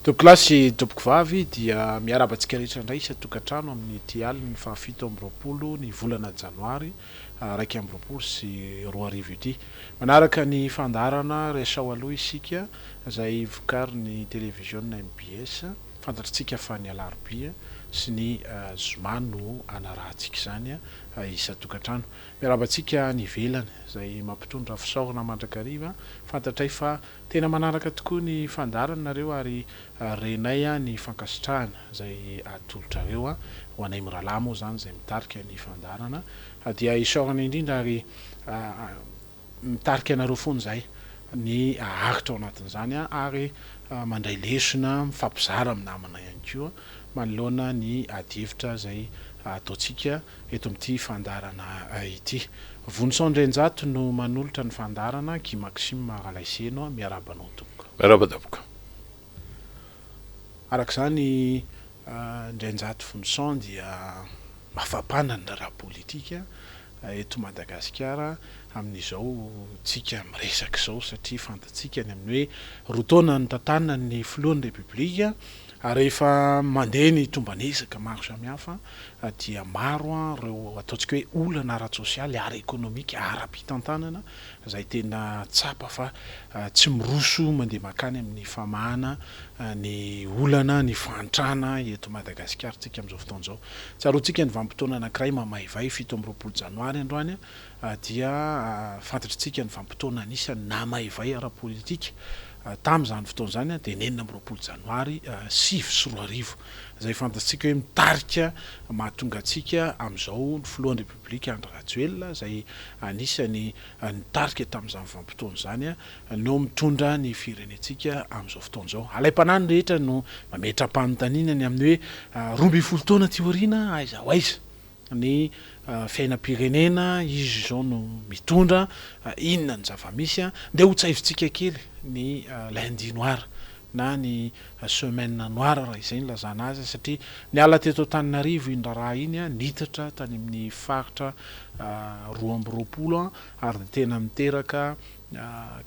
Tompoko lasy tompoko vavy dia miarabantsika rehetra indray isa-tokantrano amin'ny ty aliny ny fahafito amby roapolo ny volana janoary raiky amby roapolo sy roa arivo ity. Manaraka ny fandarana resao aloha isika izay vokary ny televiziona MBS fantatritsika fa ny alarobia sy ny zoma no anarahantsika izany isa-tokantrano. Miarabantsika ny velany izay mampitondra fisaorana mandrakariva fantatray fa tena manaraka tokoa ny fandarana nareo ary renay ny fankasitrahana izay atolotra reo ho anay mirahalahy moa zany izay mitarika ny fandarana dia isaorana indrindra ary mitarika anareo foana izay ny ahitra ao anatin'izany ary mandray lesona mifampizara amin'ny namana ihany koa manoloana ny adihevitra izay ataontsika eto amin'ity fandarana ity. Vonisandrenjato no manolotra ny fandarana Guy Maxime Ralaiseno miarabanao tompoko. Miarabanao. Arak'izany Ndrenjato Vonisand dia mafapanana raha politika eto Madagasikara amin'izao tsika miresaka izao satria fantatsika ny amin'ny hoe roa taona ny tantanana ny filohan'ny repoblika ary rehefa mandeha ny tombanesaka maro samihafa dia maro reo ataontsika hoe olana ara-tsosialy ara ekonomika ara-pitantanana izay tena tsapa fa tsy miroso mandeha makany amin'ny famahana ny olana ny fantrana eto Madagasikara tsika amin'izao fotoana izao. Tsaroantsika ny vanim-potoana anankiray mamaivay 7 amby roapolo janoary androany dia fantatritsika ny vanim-potoana anisany namaivay ara-politika tamin'izany fotoana izany dia 9 amby roapolo janoary 5 sy 4 arivo izay fantatsika hoe mitarika mahatonga antsika amin'izao ny filohan'ny repoblika Andry Rajoelina izay anisany nitarika tamin'izany vanim-potoana izany no mitondra ny firenentsika amin'izao fotoana izao. Alaim-panahiny rehetra no mametra-panontanianany amin'ny hoe 12 taona teoriana aiza ho aiza ny fiainam-pirenena izy zao no mitondra inona ny zava-misy dia ho tsaivitsika kely ny lundi noir na ny semaine noire raha izay ny lazana azy satria ny ala teto Antananarivo indraraha iny nitatra tany amin'ny faritra 2 amby roapolo ary tena miteraka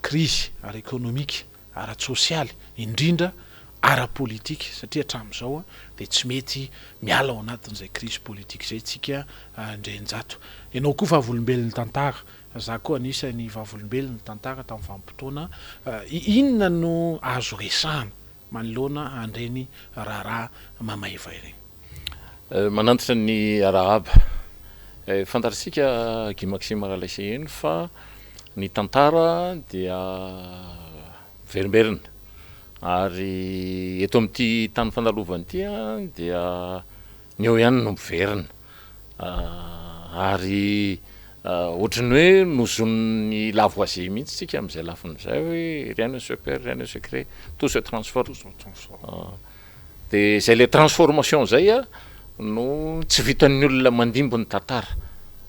crise ara-ekonomika ara-tsosialy indrindra ara-politika satria hatramin'izao dia tsy mety miala ao anatin'izay crise politika izay tsika Ndrenjato. Ianao koa vavolombelon'ny tantara za koa anisany vavolombelon'ny tantara tamin'ny vanim-potoana inona no azo resahana manoloana andreny raharaha mamaivay ireny. Manantitra ny arahaba fantatritsika Guy Maxime Ralaiseno fa ny tantara dia verimberina ary eto amin'ity tany fandalovana ity dia ny eo ihany no miverina ary ohatrany hoe nozon'ny lavoisier mihitsy tsika amin'izay lafin'izay hoe rien ne se perd, rien ne se crée, tout se transforme. Dia izay le transformation zay no tsy vitan'ny olona mandimbo ny tantara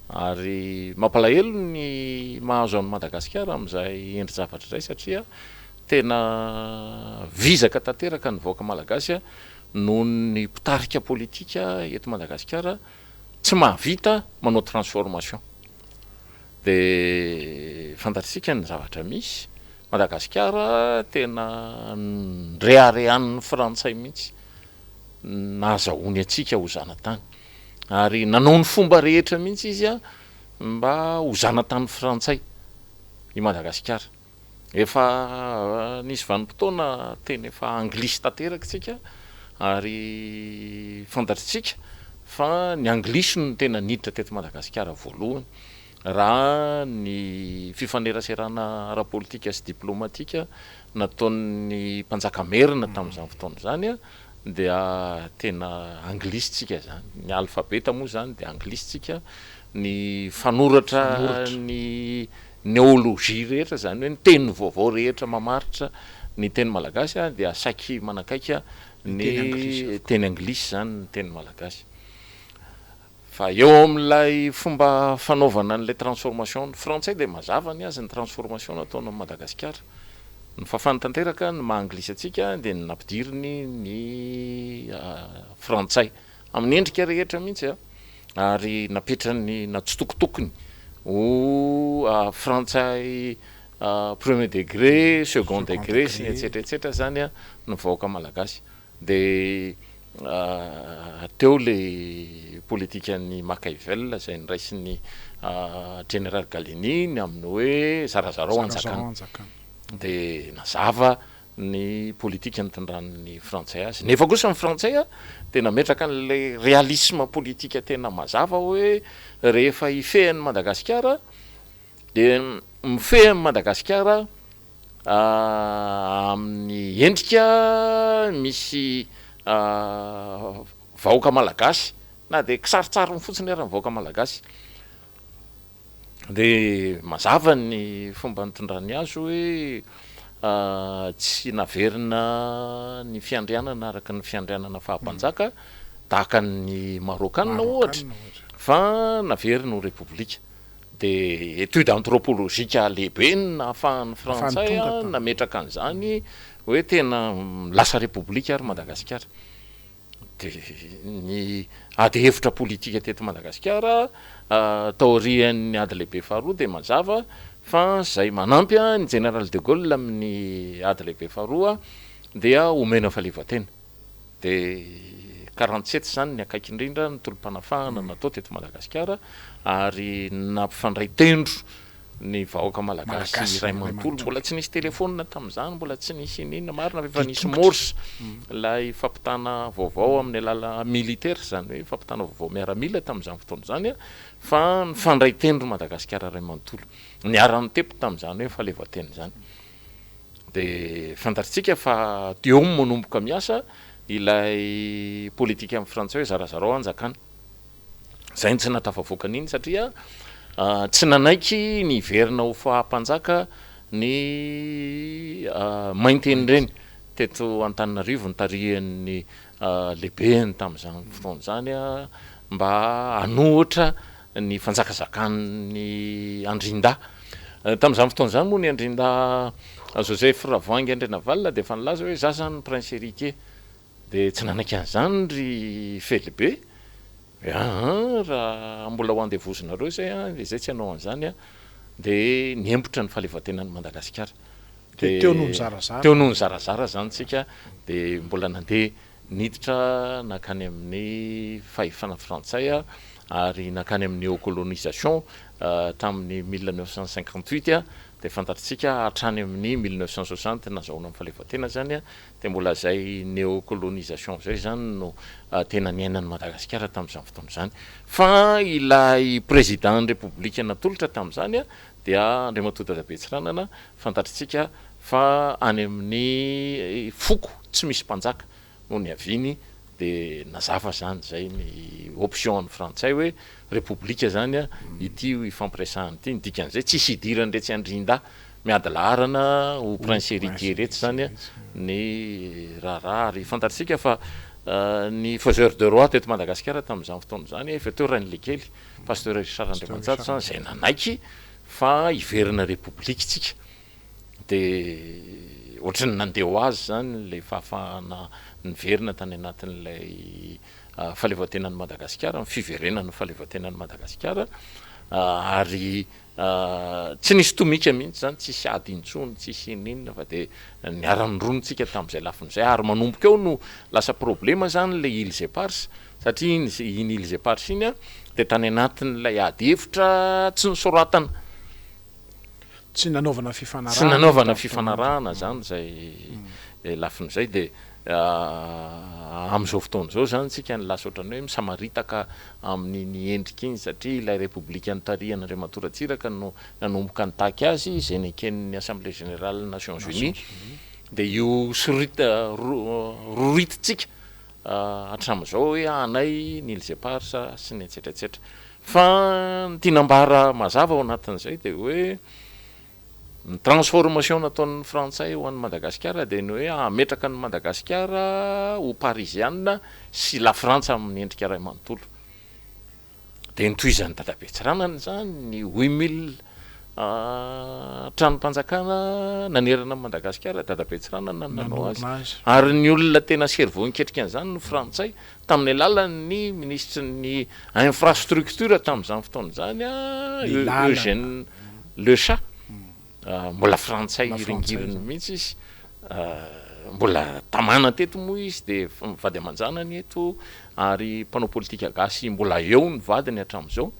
ary mampalahelo ny mahazo an'i Madagasikara amin'izay endry zavatra izay satria tena vizaka tanteraka ny vahoaka malagasy noho ny mpitarika politika eto Madagasikara tsy mahavita manao transformation. Dia fantatritsika ny zavatra misy Madagasikara tena reharehan'ny frantsay mihitsy nahazahoany atsika ho zanatany ary nanao ny fomba rehetra mihitsy izy mba ho zanatany frantsay i Madagasikara. Efa nisy vanim-potoana teny efa anglisy tanteraka tsika ary fantatritsika fa ny anglisy no tena niditra teto Madagasikara voalohany raha ny fifaneraserana ara-politika sy diplomatika nataon'ny mpanjaka-merina tamin'izany fotoana izany dia tena anglisy tsika zany. Ny alfabeta moa zany dia anglisy tsika, ny fanoratra ny néologie rehetra zany hoe ny teny vaovao rehetra mamaritra ny teny malagasy dia saiky manakaiky ny teny anglisy zany ny teny malagasy. Fa eo amin'ilay fomba fanaovana an'ilay transformation frantsay dia mazava ny azy ny transformation nataony Madagasikara. Ny fafany tanteraka ny maha-anglisy atsika dia nampidiriny ny frantsay amin'ny endrika rehetra mihitsy ary napetrany natsitokotokony ho frantsay premier degré second degré sy ny etsetreetsetra zany a no vahoaka malagasy de teo le politikan'ny Machiavel zay niraisin'ny général Gallieni amin'ny hoe zarazarao anjakana de nazava ny politika nitondran'ny frantsay azy nefa kosa ny frantsay a tena metraka an'le réalisme politika tena mazava hoe rehefa ifehan'ny Madagasikara de mifehan'ny Madagasikara amin'ny endrika misy vahoaka malagasy na de kisaritsariny fotsiny ary ny vahoaka malagasy de mazava ny fomba nitondrany azy hoe tsy naverina ny fiandrianana araka ny fiandrianana fahampanjaka tahaka ny Marokanina ohatra fa naverina ho repoblika de étude anthropologique lehibe nahafahan'ny frantsay nametraka an'izany hoe tena lasa repoblika ary Madagasikara de ny ady hevitra politika teto Madagasikara taorian'ny ady lehibe faharoa de mazava fa zay manampy ny général de Gaulle amin'ny ady lehibe faharoa dia omena fahaleovan-tena de 47 zany ny akaiky indrindra ny tolom-panafahana natao teto Madagasikara ary nampifandray tendro ny vahoaka malagasy iray manontolo mbola tsy nisy telefônina tamin'izany mbola tsy nisy inona marina fa nisy morse lay fampitana vaovao amin'ny alala militaire zany hoe fampitana vaovao miaramila tamin'izany fotoana zany a fa nifandray tendro Madagasikara iray manontolo niarany tepo tamin'izany hoe fahaleovan-tena zany de fantatritsika fa teo manomboka miasa ilay politika amin'ny frantsay hoe zarazarao anjakana zay ny tsy natafavoaka an'iny satria tsy nanaiky ny verina ho fahampanjaka ny mainteny reny teto Antananarivo nitarihan'ny lehibeany tamin'izany fotoana zany a mba hanohatra ny fanjakazakany Andrinda tamin'izany fotoana zany moa ny Andrinda Joseph Ravoahangy Andrenavalona de fa nilaza hoe za zany prince héritier de tsy nanaiky an'izany ry Felibe raha mbola ho andevozonareo zay a de zay tsy hanao an'izany a de niembotra ny fahaleovan-tenan'ny Madagasikara de teo noho ny zarazara zany tsika de mbola nandeha niditra nakany amin'ny fahefana frantsay a ary nakany amin'ny néocolonisation tamin'ny 1958 a de fantatritsika hatrany amin'ny 1960 nazahoana amin'ny fahaleovan-tena zany a de mbola zay néocolonisation zay zany no tena niainan'ny Madagasikara tamin'izany fotoana zany fa ilay président république natolotra tamin'izany a dia Andriamatoa Dadabetsiranana fantatritsika fa any amin'ny foko tsy misy mpanjaka no ny aviny de nazava zany zay ny option ny frantsay hoe repoblika zany a ity ifampiresahany ity ny dikan'izay tsisy idirany retsy Andrinda miady laharana ho prince héritier retsy zany a ny raharaha ary fantatritsika fa ny faiseur de roi teto Madagasikara tamin'izany fotoana zany efa teo Rain'le kely pasteur Richard Andriamanjatso zany zay nanaiky fa iverina repoblika tsika de ohatrany nandeha ho azy zany le fahafahana niverina tany anatin'ilay fahaleovan-tenan'ny Madagasikara ny fiverenan'ny fahaleovan-tenan'ny Madagasikara ary tsy nisy tomika mihitsy zany tsisy ady intsony tsisy inona fa de niarany ronitsika tamin'izay lafin'izay ary manomboka eo no lasa problema zany le Îles Éparses satria iny Îles Éparses iny a de tany anatin'ilay ady hevitra tsy nisoratana tsy nanaovana fifanarahana zany zay lafin'izay de am'izao fotoana zao zany tsika nylasa ohatrany hoe misamaritaka amin'ny endrika iny satria ilay république nitarihana Andriamatoa Ratsiraka no nanomboka nitaky azy zay neken'ny assemblée générale Nations Unies de io rorititsika hatramin'izao hoe anay ny Îles Éparses sy ny etsetretsetra fa ny tinambara mazava ao anatin'izay de hoe ny transformation nataon'ny frantsay ho an'ny Madagasikara de ny hoe ametraka ny Madagasikara ho parisianina sy la Frantsa amin'ny endrika iray manontolo de nitoizan'ny Dadabetsiranana zany ny 8000 tranom-panjakana nanerana amin'ny Madagasikara Dadabetsiranana nanao azy ary ny olona tena servo niketrika an'izany no frantsay tamin'ny alalan'ny ministre ny infrastructure tamin'izany fotoana zany a Eugène Lechat mbola frantsay ringiriny mihitsy izy mbola tamana teto moa izy de mivady aman-janany eto ary mpanao politika gasy mbola eo ny vadiny hatramin'izao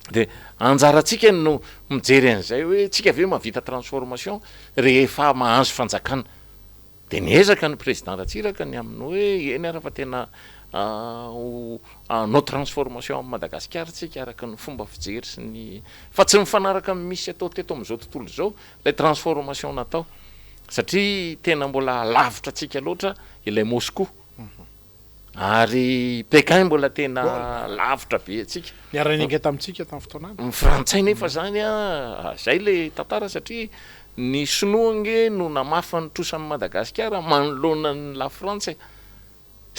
de anjaratsika no mijery an'izay hoe tsika ve mahavita transformation rehefa mahazo fanjakana de niezaka ny président Ratsiraka ny amin'ny hoe eny ara fa tena no transformation amin'ny Madagasikara tsika araka ny fomba fijery sy ny fa tsy mifanaraka misy atao teto amin'izao tontolo izao ilay transformation natao satria tena mbola lavitra tsika loatra ilay Moscou ary Pékin mbola tena lavitra be atsika niara-nianga tamintsika tamin'ny fotoanany frantsay nefa zany zay le tantara satria ny sinoange no namafa ny trosa amin'ny Madagasikara manoloana ny la France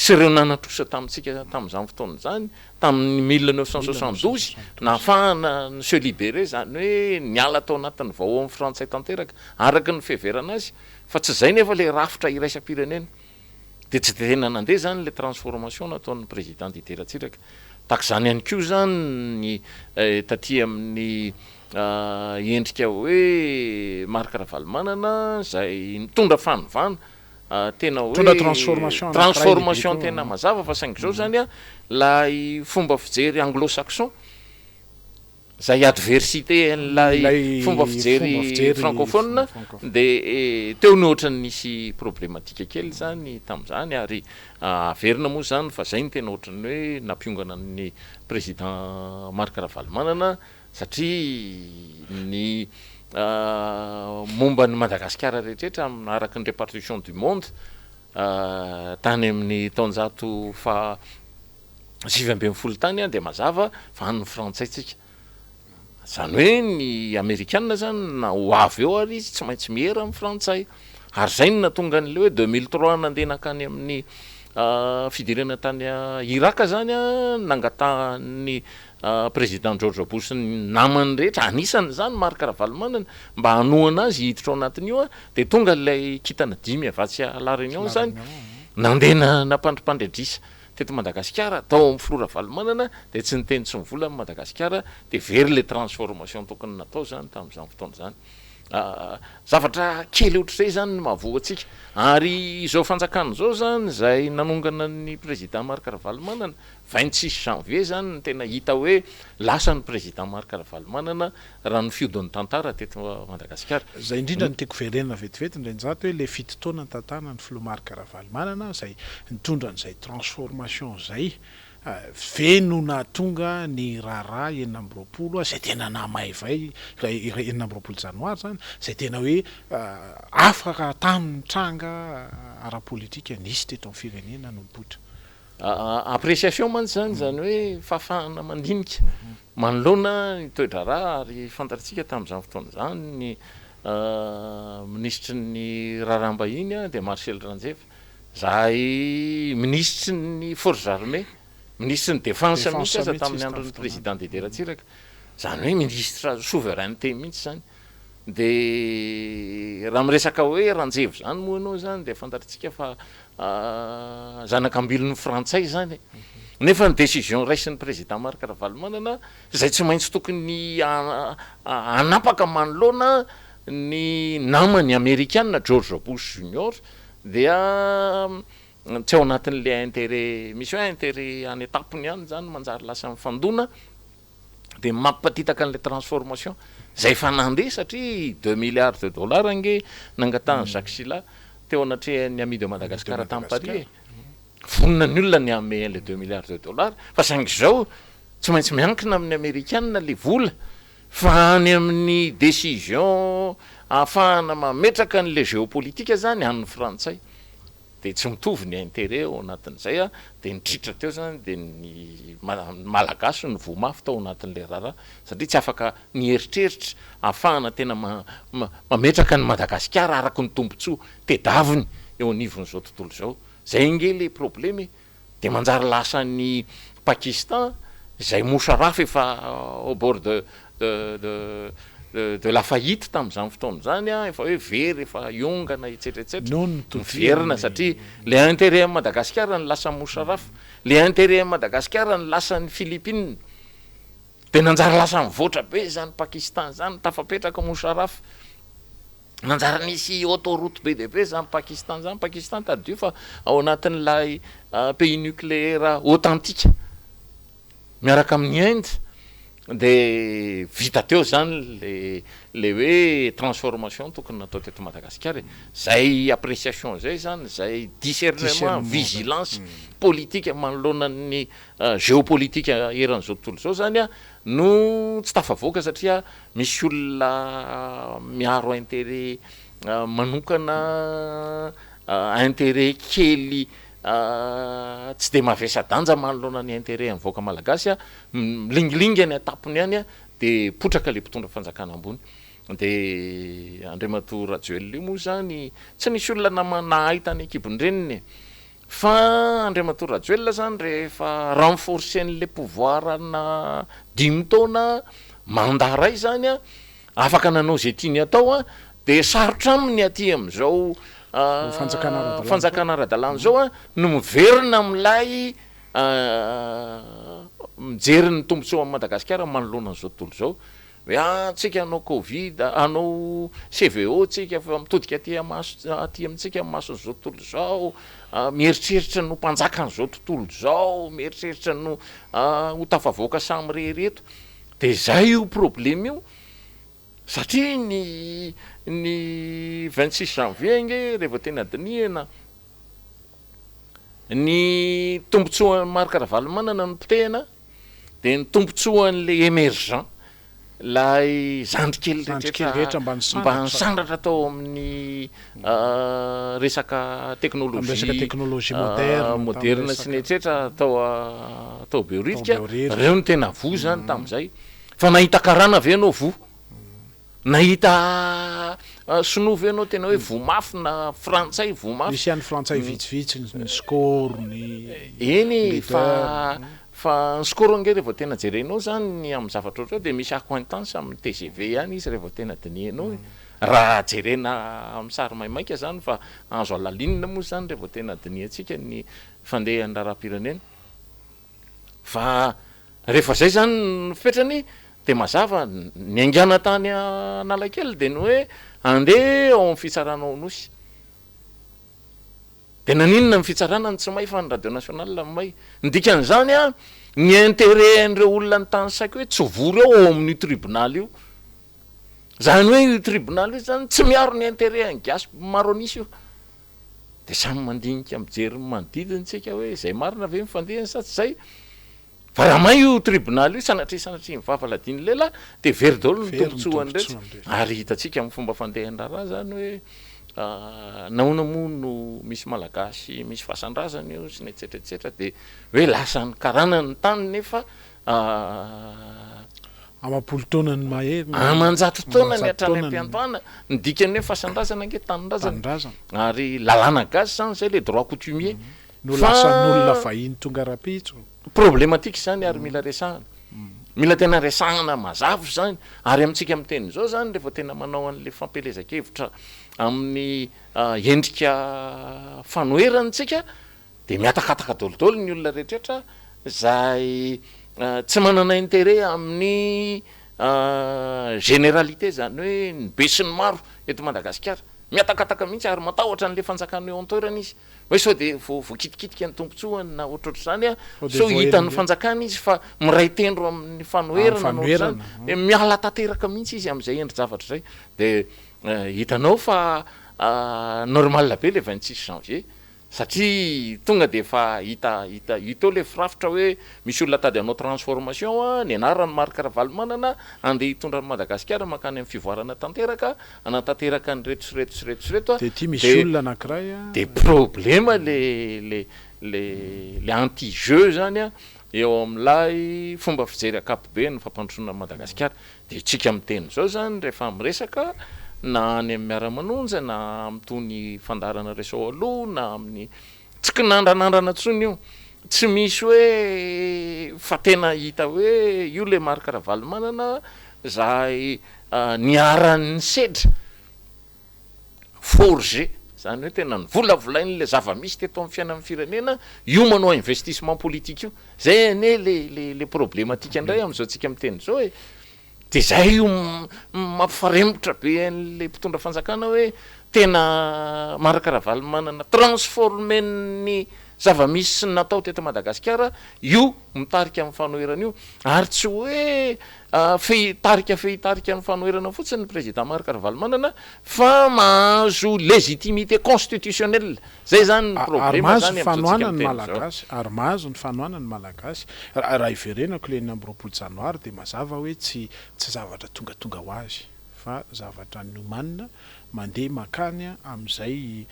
sy ireo nanatrosa tamintsika tamin'izany fotoana zany tamin'ny 1972 nahafahana ny se libéré zany hoe niala tao anatin'ny vahoan'ny frantsay tanteraka araka ny fiheverana azy fa tsy zay nefa le rafitra iraisam-pirenena de tsy tena nandeha zany le transformation nataon'ny président Didier Ratsiraka tak'izany ihany koa zany ny taty amin'ny endrika hoe Marc Ravalomanana zay nitondra fanovana tena hoe transformation tena mazava fa saingy zao zany lay fomba fijery anglo-saxon zay adversité lay fomba fijery francophone de teo ny ohatrany nisy problématika kely zany tamin'izany ary averina moa zany fa zay ny tena ohatrany hoe nampiongana ny président Marc Ravalomanana satria ny momba ny Madagasikara rehetrarehetra araka ny répartition du monde tany amin'ny taonjato fa 7 tany de mazava fa an'ny frantsay tsika zany hoe ny amerikanina zany na ho avy eo ary izy tsy maintsy mihera amin'ny frantsay ary zay no natonga an'le hoe 2003 nandeha nakany amin'ny fidirana tany Iraka zany nangatahany président George Bush ny namany rehetra anisany zany Marc Ravalomanana mba hanoana azy hiditra ao anatin'io de tonga ilay kitana 10 avatsy La Réunion zany nandeha nampandripandredrisa teto Madagasikara tao amin'ny Foro Ravalomanana de tsy niteny tsy mivola amin'ny Madagasikara de very le transformation tokony natao zany tamin'izany fotoana zany zavatra kely ohatr'izay zany no mahavoatsika ary izao fanjakana zao zany zay nanongana ny président Marc Ravalomanana 26 janvier zany ny tena hita hoe lasa ny président Marc Ravalomanana raha ny fiodin'ny tantara teto Madagasikara zay indrindra ny teko verenina vetivety ndrenjato hoe le fito taona ny tantana ny filo Marc Ravalomanana zay nitondra n'izay transformation zay feno na tonga ny raharaha 20 zay tena namaivay 20 janoary zany zay tena hoe afaka tamin'ny tranga ara-politika nisy teto amin'ny firenena no mipoitra appréciation mantsy zany zany hoe fahafahana mandinika manoloana ny toe-draharaha ary fantatsika tamin'izany fotoana zany ny ministry ny raharaham-bahiny de Marcel Ranjeva zay ministry ny forces armées ministre ny défense mihitsy aza tamin'ny andron'ny président Didier Ratsiraka zany hoe ministre souveraineté mihitsy zany de raha miresaka hoe Ranjeva zany moa anao zany de fantatritsika fa zanak'ambilon'ny frantsay zany nefa ny décision raisin'ny président Marc Ravalomanana zay tsy maintsy tokony anapaka manoloana ny namany amerikanina George Bush Junior dia tsy ao anatin'le intérêt misy hoe intérêt any étapeny ihany zany manjary lasa mifandona de mampatitaka an'le transformation zay fa nandeha satria 2 milliards de dollars ange nangatahany Jacques Chirac teo anatrehany amidy Madagasikara tamin'ny Paris vonina ny olona ny ame le 2 milliards de dollars fa saingy zao tsy maintsy miankina amin'ny amerikanina le vola fa any amin'ny décision ahafahana mametraka an'le géopolitika zany an'ny frantsay de tsy mitovy ny intérêt ao anatin'izay de nidritra teo zany de ny malagasy ny vomafy tao anatin'le raharaha satria tsy afaka nieritreritra ahafahana tena mametraka ny Madagasikara araka ny tombontsoa tedaviny eo anivon'izao tontolo zao zay nge le problème de manjary lasa ny Pakistan zay mosarafy efa au bord de la faillite tamin'izany fotoana zany efa hoe very efa iongana etsetretsetra miverina satria le intérêt amin'ny Madagasikara ny lasa mosarafy le intérêt amin'ny Madagasikara ny lasa ny Philippines de nanjary lasa mivoatra be zany Pakistan zany tafapetraka mosarafy nanjara nisy autoroute be deaibe zany Pakistan zany Pakistan tadio fa ao anatin'ilay pays nucléaire authentique miaraka amin'ny Inde de vita teo zany le hoe transformation tokony natao teto Madagasikara zay appréciation zay zany zay discernement vigilance politique manoloana ny géopolitique eran'izao tontolo zao zany no tsy tafavoaka satria misy olona miaro intérêt manokana intérêt kely tsy de mavesa-danja manoloana ny intérêt amin'ny voaka malagasy lingilingy any atapony any de potraka le mpitondra fanjakana ambony de Andriamatoa Rajoelina io moa zany tsy nisy olona nahita ny ekibon-dreniny fa Andriamatoa Rajoelina zany rehefa renforcer an'le pouvoir na 10 taona mandat ray zany afaka nanao zay tiany atao de sarotra aminy aty am'izao fanjakana ara-dalàna zao no miverina am'lay mijery ny tombontsoa amin'ny Madagasikara manoloana an'izao tontolo zao hoe tsika hanao Covid hanao CVO tsika fa mitodika aty amintsika maso an'izao tontolo zao mieritreritra no mpanjaka an'izao tontolo zao mieritreritra no ho tafavoaka samy rehereto de zay io problème io satria ny 26 janvier inge rehefa tena dinihana ny tombontsoa marikaravalmanana no potehana de ny tombontsoan'le émergent lay zandrikely rehetra mba nisandratra tao amin'ny resaka teknôlôjia moderne sy netrehtra tao beoririka reo no tena vo zany tam'izay fa nahita karana ave anao vo nahita sonovy anao tena hoe vo mafy na frantsay vo mafy misy any frantsay vitsivitsy ny score ny eny fa ny score nge rehefa tena jerenao zany amin'ny zavatra oatra de misy accointance amin'ny TGV any izy rehefa tena dinihanao raha jerena amin'ny sary maimaika zany fa azo alalinina moa zany rehefa tena dinihantsika ny fandehan'ny raharaham-pirenena fa rehefa zay zany fetrany de mazava ny aingana tany Analakely de ny hoe andeha ao amin'ny fitsaranao nosy de naninona ny fitsarana ny tsy may fa ny radio nationale may ndikan'izany ny intérêt an'ireo olona ny tany saiko hoe tsy vory ao amin'ny tribunal io zany hoe io tribunal io zany tsy miaro ny intérêt any gasy maro anisy io de samy mandinika mijery manodidintsika hoe zay marina ve mifandehany sa tsy zay fa raha may io tribunal io sanatria mivavaladiny lela de veridolo ny tombontsoany rehetra ary hitatsika amin'ny fomba fandehan'ny raha zany hoe nahoana moa no misy malagasy misy fahasandrasany io sy netsetretsetra de hoe lasa ny karana ny tany nefa amapolo taona ny mahery amanjato taona ny hatrany am-piantoana ny dikany hoe fahasandrasana ange tanindrazana ary lalàna gasy zany zay le droit coutumier no lasan'olona vahiny tonga rapitso problématique zany ary mila resahana mila tena resahana mazavo zany ary amintsika amin'ny teny zao zany rehefa tena manao an'le fampelezakevitra amin'ny endrika fanoherantsika de miatakataka dolodolo ny olona rehetrrehetra zay tsy manana intérêt amin'ny généralité zany hoe ny be sy ny maro eto Madagasikara miatakataka mihitsy ary matahotra an'le fanjakana eo antoerana izy hoe sao de voakitikitika ny tombontsoany na ohatroatra zany so hitan'ny fanjakana izy fa miray tendro amin'ny fanoherana zany miala tanteraka mihitsy izy am'izay endry zavatra zay de hitanao fa normal be le 26 janvier satria tonga de fa hita eo le firafitra hoe misy olona tady anao transformation ny anarany marikaravalmanana andeha hitondra ny Madagasikara makany amin'ny fivoarana tanteraka anatanteraka ny retsoretsoretsoreto de ty misy olona anankiray de problème le anti jeu zany eo am'lay fomba fijery akapobe ny fampandrosoana Madagasikara de tsika amin'ny teny zao zany rehefa miresaka na any amin'ny miara-manonja na amin'tony fandarana resao aloha na amin'ny tsy kinandranandrana tsony io tsy misy hoe fa tena hita hoe io le marikaravalmanana zay niaran'ny sedra forger zany hoe tena ny volavolainy le zava-misy teto amin'ny fiainan'ny firenena io manao investissement politique io zay ane le problématique indray am'izao tsika miteny zao de zay io mampifaremotra be an'le mpitondra fanjakana hoe tena marakarahavala manana transformeny zava-misy sy ny natao teto Madagasikara io mitarika amin'ny fanoherana io ary tsy hoe fehitarika ny fanoherana fotsiny ny président Marc-Ravalomanana manana fa mahazo légitimité constitutionnelle zay zany ny problème zany fanohanany malagasy ary mahazo ny fanohanany malagasy raha iverenako le 9 janoary de mazava hoe tsy zavatra tonga ho azy fa zavatra nomanina mandeha makany am'izay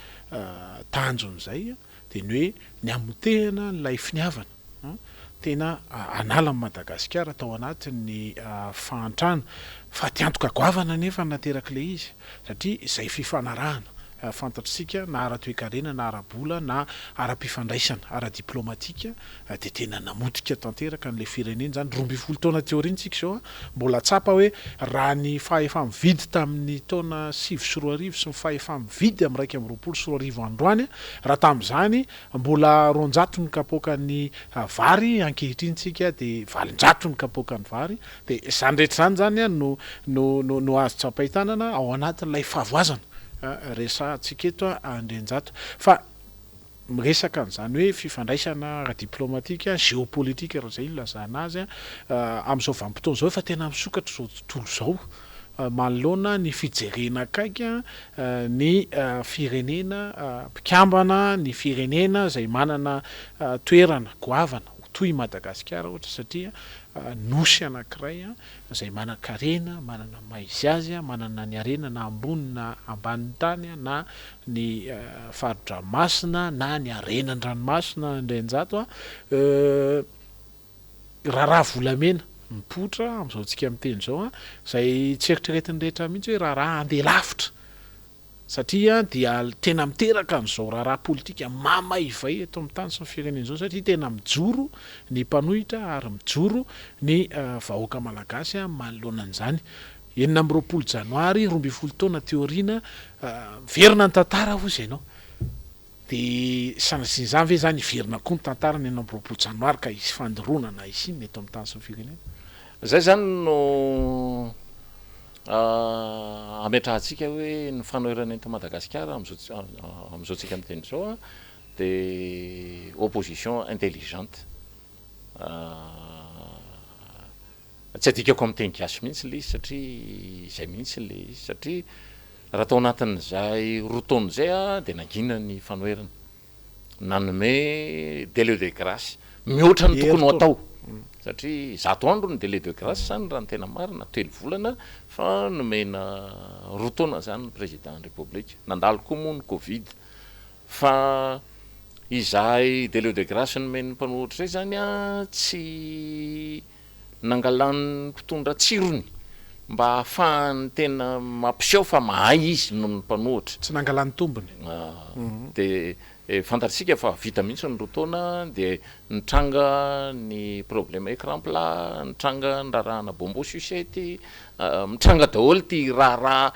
tanjon'izay de ny hoe ny amotehana nylay finiavana tena anala ny Madagasikara tao anatin'ny fahantrana fa tiantoka goavana nefa nateraka le izy satria izay fifanarahana fantatritsika na ara-toekarena na ara-bola na ara-pifandraisana ara-diplomatika de tena namotika tanteraka n'le firenena zany 12 taona teorintsika zao mbola tsapa hoe raha ny fahefa mividy tamin'ny taona 7 sy 4 sy ny fahefa mividy amin'ny 1 sy 4 androany raha tamin'izany mbola 200 ny kapoakany vary ankehitrinsika de 400 ny kapoakany vary de zany rehetra zany no azo tsapaitanana ao anatin'ilay fahavoazana resatsika eto andrenjato fa miresaka n'izany hoe fifandraisana diplomatika géopolitika raha zay lazana azy am'izao vanim-potoana zao fa tena misokatra zao tontolo zao manoloana ny fijerena akaika ny firenena mpikambana ny firenena zay manana toerana goavana toy Madagasikara ohatra satria nosy anankiray zay manan-karena manana maizy azy manana ny arena na ambony na ambanin'ny tany na ny faridranomasina na ny arenan-dranomasina ndrenjato raharaha volamena mipotra am'izao tsika miteny zao zay tsy eritreretiny rehetra mihitsy hoe raharaha andeha lavitra satria dia tena miteraka n'izao raharaha politika mamaivay eto amin'ny tany sy ny firenena zao satria tena mijoro ny mpanohitra ary mijoro ny vahoaka malagasy manoloana an'izany 9 janoary 12 taona teoriana verina ny tantara ho izy ianao de sanatsin'izany ve zany iverina koa ny tantara ny 9 janoary ka isy fandoronana isiny eto amin'ny tany sy ny firenena zay zany no ametrahantsika hoe ny fanoherana eto Madagasikara am'izao tsika miteny zao de opposition intelligente tsy adikako amin'ny teny gasy mihitsy le izy satria zay mihitsy le izy satria raha tao anatin'izay roa taona zay de nangina ny fanoherana nanome délai de grâce mihoatra ny tokony ho atao satria 100 andro ny délai de grâce zany raha ny tena marina 3 volana fa nomena roa taona zany ny président république nandalo koa moa ny covid fa izay délai de grâce nomeny mpanohitra zay zany tsy nangalan'ny mpitondra tsirony mba ahafahany tena mampiseho fa mahay izy noho ny mpanohitra tsy nangalan'ny tombony de fantatsika fa vita mihitsy ny roa taona de nitranga ny problème écran plat nitranga ny raharaha bombo sucette mitranga daholo ty raharaha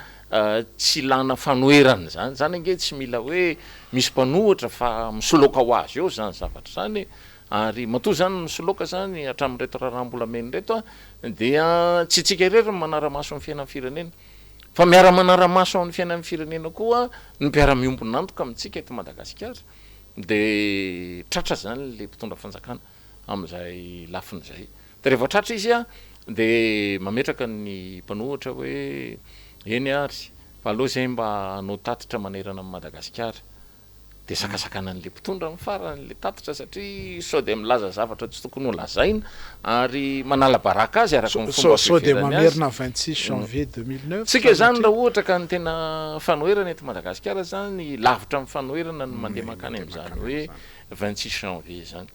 tsy lana fanoherana zany ange tsy mila hoe misy mpanohitra fa misoloka ho azy eo zany zavatra zany ary matoa zany misoloka zany hatramin'reto raharambolameny reto dia tsy tsika irery manara-maso amin'ny fiainan'ny firenena fa miara-manara-maso amin'ny fiainan'ny firenena koa ny mpiara-miombonantoka amintsika eto Madagasikara de tratra zany le mpitondra fanjakana am'izay lafin'izay de rehefa tratra izy de mametraka ny mpanohitra hoe eny ary fa aloha zay mba no tatitra manerana amin'ny Madagasikara de sakasakana an'le mpitondra amin'ny faran'le tatitra satria sao de milaza zavatra tsy tokony ho lazaina ary manala baraka azy araka ny fomba sao de mamerina 26 janvier 2009 tsika zany raha ohatra ka ny tena fanoherana eto Madagasikara zany lavitra amin'ny fanoherana ny mandeha makany am'izany hoe 26 janvier zany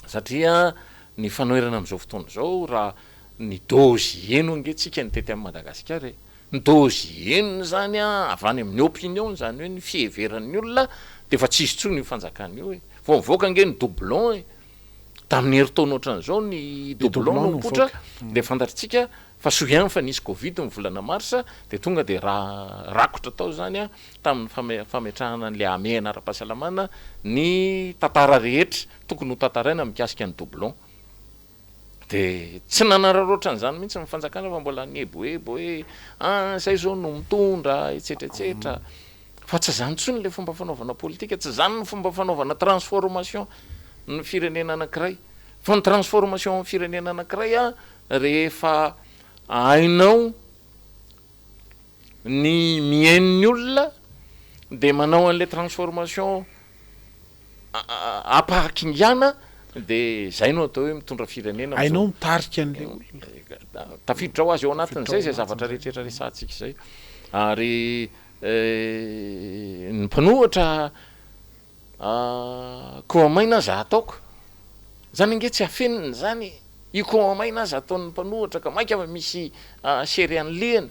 satria ny fanoherana am'izao fotoana zao raha ny dozy eno ange tsika ny tety amin'ny Madagasikara ny dozy enony zany avy any amin'ny opinion zany hoe ny fieveran'ny olona de fa tsisy tsony io fanjakana io vao mivoaka ange ny doublon tamin'ny herintaona ohatran'izao ny doublon no mipotra de fantatritsika fa soiany fa nisy covid ny volana marsa de tonga de raha rakotra tao zany tamin'ny fametrahana an'le amena ara-pahasalamana ny tantara rehetra tokony ho tantaraina mikasika ny doublon de tsy nanararoatra an'izany mihitsy mifanjakana fa mbola neboebo hoe zay zao no mitondra etsetretsetra fa tsy zany tsony le fomba fanaovana politika tsy zany ny fomba fanaovana transformation ny firenena anankiray fa ny transformation amin'ny firenena anankiray a rehefa hainao ny miain'ny olona de manao an'le transformation apahakingana de zay no atao hoe mitondra firenena ainao mitarika an'le olona tafiditra ho azy eo anatin'izay zay zavatra rehetrrehetra resantsika zay ary ny mpanohatra koa maina za ataoko zany nge tsy afeniny zany io koa maina azy ataon'ny mpanohatra ka maika fa misy sery an'lihana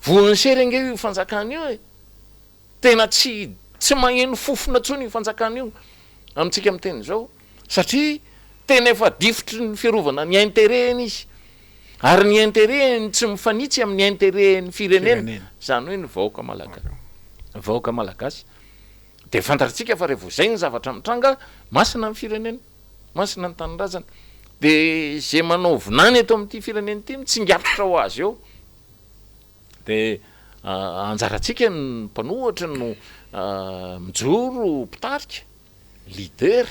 voan'ny sery ange io fanjakana io e tena tsy magneno fofona tsony io fanjakana io amintsika miteny zao satria tena efa difotry ny fiarovana ny intérêt-ny izy ary ny intérêt-ny tsy mifanitsy amin'ny intérêt-ny firenena zany hoe ny vahoaka malagasy de fantatritsika fa rehevo zay ny zavatra mitranga masina ny firenena masina ny tanindrazana de zay manao vinany eto amin'ity firenena ity mitsingafotra ho azy eo de anjaratsika ny mpanohatra no mijoro mpitarika leader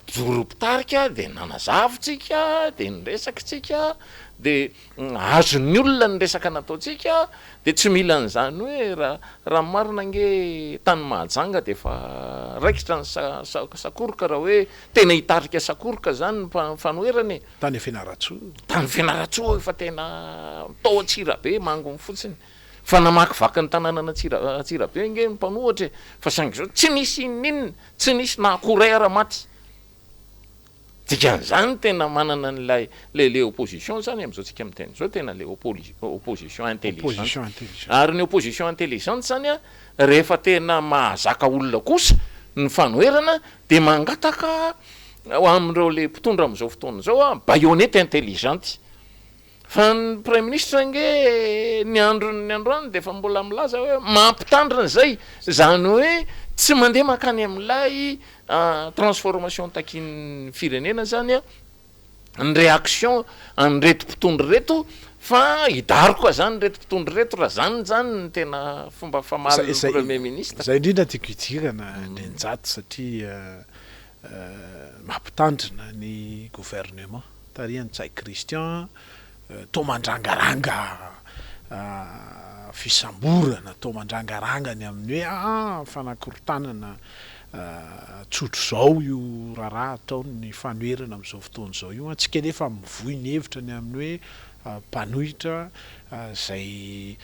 mijoro mpitarika de nanazavitsika de nyresakitsika de azon'ny olona ny resaka nataotsika de tsy mila n'izany hoe raha marina nge tany mahajanga de fa raikitra ny sakoroka raha hoe tena hitarika sakoroka zany ny fanoherany tany fianaratsoa tany fianaratsoa efa tena tao atsira be mangony fotsiny fa namakivaky ny tanàna atsira be nge mpanohatra fa sangy zao tsy nisy ininina tsy nisy nahakoray ara-maty dikan'izany tena manana n'lay le opposition zany am'izao tsika miteny zao tena le opposition intelligente ary ny opposition intelligente zany a rehefa tena mahazaka olona kosa ny fanoherana de mangataka am'ireo le mpitondra am'izao fotoana zao a baïonnette intelligente fa ny premier ministre nge ny androany de fa mbola milaza hoe mampitandrina zay zany hoe tsy mandeha makany amin'ilay transformation takin'ny firenena zany a ny réaction an'reto mpitondry reto fa hidariko zany reto mpitondry reto raha zany ny tena fomba famaliny premier ministre zay indrindra tiako idirana nynjato satria mampitandrina ny gouvernement tariany tsai Christian to mandrangaranga fisamborana to mandrangarangany amin'ny hoe fanakorotanana tsotro zao io raha ataony fanoherana am'izao fotoana zao io atsika nefa mivoy ny hevitra ny amin'ny hoe mpanohitra zay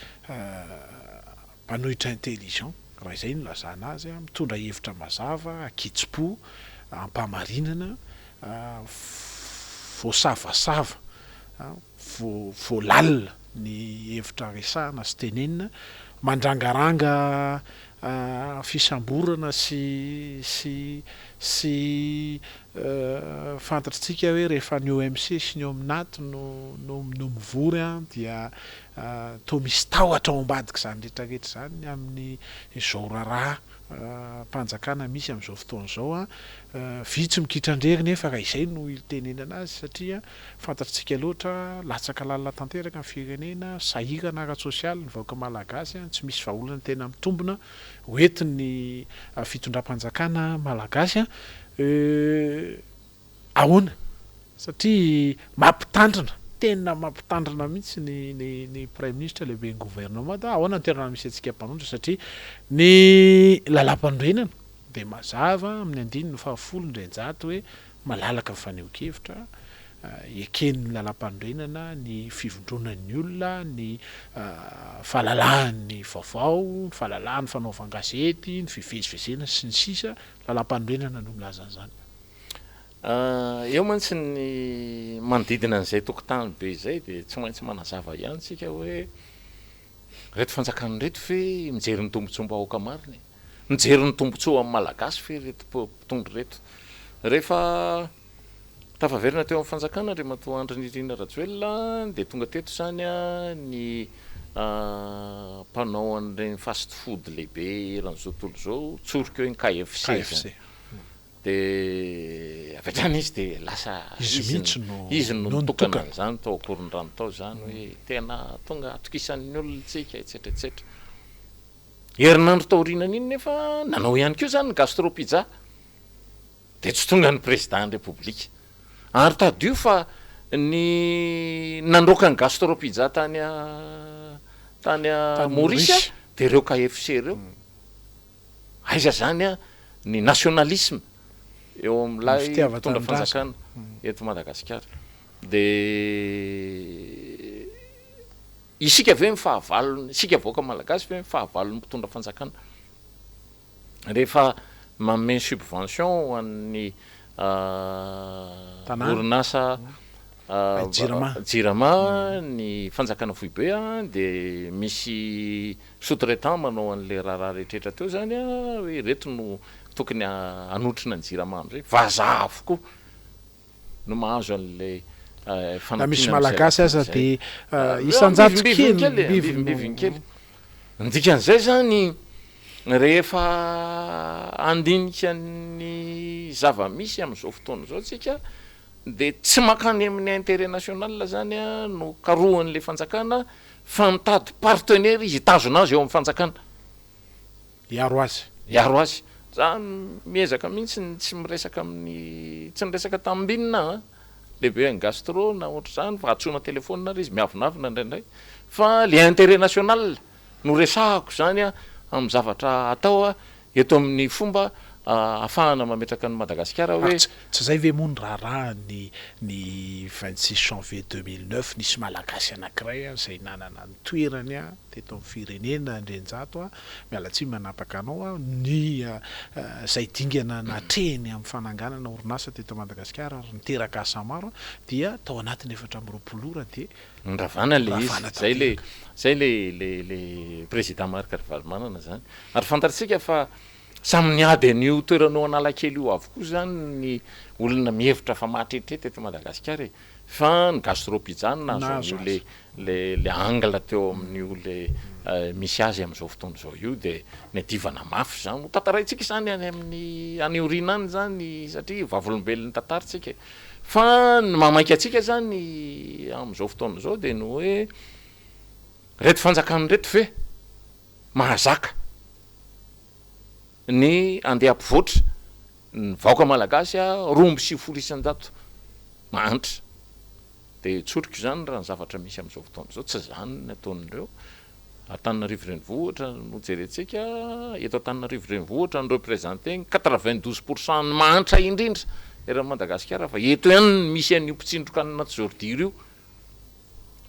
mpanohitra intelligent raha izay no lazana azy mitondra hevitra mazava akitso-po ampamarinana voasavasava voalalina ny hevitra resahana sy tenenina mandrangaranga fisamborana sy fantatritsika hoe rehefa ny OMC sy ny OMNAT no mivory dia to misy tahotra ao ambadika zany rehetrarehetra zany amin'ny zao raharaha mpanjakana misy am'izao fotoana zao vitsy mikitrandrery nefa raha izay no itenenana azy satria fantatritsika loatra latsaka lalina tanteraka ny firenena sahirana ara-tsosialy ny vahoaka malagasy tsy misy vahaolana tena mitombona hoetiny fitondram-panjakana malagasy ahoana satria mampitandrina tena mampitandrina mihitsy ny premier ministre lehibe ny gouvernement da ahoana ny toerana misy antsika mpanondra satria ny lalam-pandrenana de mazava amin'ny andininy fahafolo ndrenjato hoe malalaka mifaneho-kevitra eken'ny lalam-pandrenana ny fivondronan'ny olona ny fahalalan'ny vaovao ny fahalalan'ny fanaovan-gazety ny fivezivezena sy ny sisa lalam-pandrenana no milazan'izany eo mantsy ny manodidina an'izay tokotany be zay de tsy maintsy manazava ihany tsika hoe reto fanjakany reto fe mijery ny tombontsom-bahoaka mariny mijery ny tombontsoa amin'ny malagasy fe reto mpitondry reto rehefa tafaverina teo amin'ny fanjakana re matoa Andrinirina Rajoelina de tonga teto zany a ny mpanao an'ireny fast food lehibe eran'izao tontolo zao tsorika hoe ny KFC de avy hatrany izy de lasa Izy mihitsy no- izy no no nitokana nitokana. zany tao akoron-drano tao zany hoe tena tonga atokisan'ny olontsika etsetratsetra. Herinandro taorianany iny nefa nanao ihany koa zany ny gastropizza de tsy tonga ny président ny république ary tadio fa ny nandroaka ny gastropizza tany a Maurice de reo KFC reo aiza zany a ny nationalisme eo am'lay mpitondra fanjakana eto Madagasikara de isika ve mifahavalony isika vaoaka malagasy ve mifahavalony mpitondra fanjakana rehefa manome subvention ho an'ny orinasa jirama ny fanjakana foibe a de misy sous-traitant manao an'le raha rehetrrehetra teo zany a hoe reto no tokony anotrina ny jirama am'izay vazaha avokoa no mahazo an'le misy malagasy aza de isanjato kely kely ndikan'izay zany rehefa andinika ny zava-misy am'izao fotoana zao tsika de tsy makany amin'ny intérêt national zany a no karohan'le fanjakana fa mitady partenaire izy hitazona azy eo amin'ny fanjakana iaro azy zany miezaka mihitsy tsy miresaka amin'ny tsy niresaka tambinina lehibe ny gastro na ohatra zany fa atsona telefônina ary izy miavinavina indraindray fa le intérêt national no resahako zany a amin'ny zavatra atao a eto amin'ny fomba afahana mametraka ny Madagasikara hoe tsy zay ve moa ny raharaha ny 26 janvier 2009 nisy malagasy anankiray zay nanana ny toerany a teto amin'ny firenena Andrenjato a miala tsiny manapaka anao a ny zay dingana natrehny amin'ny fananganana orinasa teto Madagasikara ary niteraka asa maro dia tao anatin'ny 4 ora de ndravana le izy zay le président Marc Ravalomanana zany ary fantatsika fa samy niady an'io toeranao analakely io avokoa zany ny olona mihevitra fa mahatretrety eto Madagasikara fa ny gastropizza nazo le angle teo amin'io le misy azy am'izao fotoana zao io de ny adivana mafy zany tantaraintsika zany any amin'ny aniorina any zany satria vavolombelon'ny tantaritsika fa ny mamaika atsika zany am'izao fotoana zao de no hoe reto fanjakany reto ve mahazaka ny andeha ampivoatra ny vaoaka malagasy a 2 isanjato mahantra de tsoriko zany raha ny zavatra misy am'izao fotoana zao tsy zany ny ataon'ireo Antananarivo renivohitra no jerentsika eto Antananarivo renivohitra ny représenté 92% ny mahantra indrindra era Madagasikara fa eto ihany misy an'io mpitsindrokanina tjordir io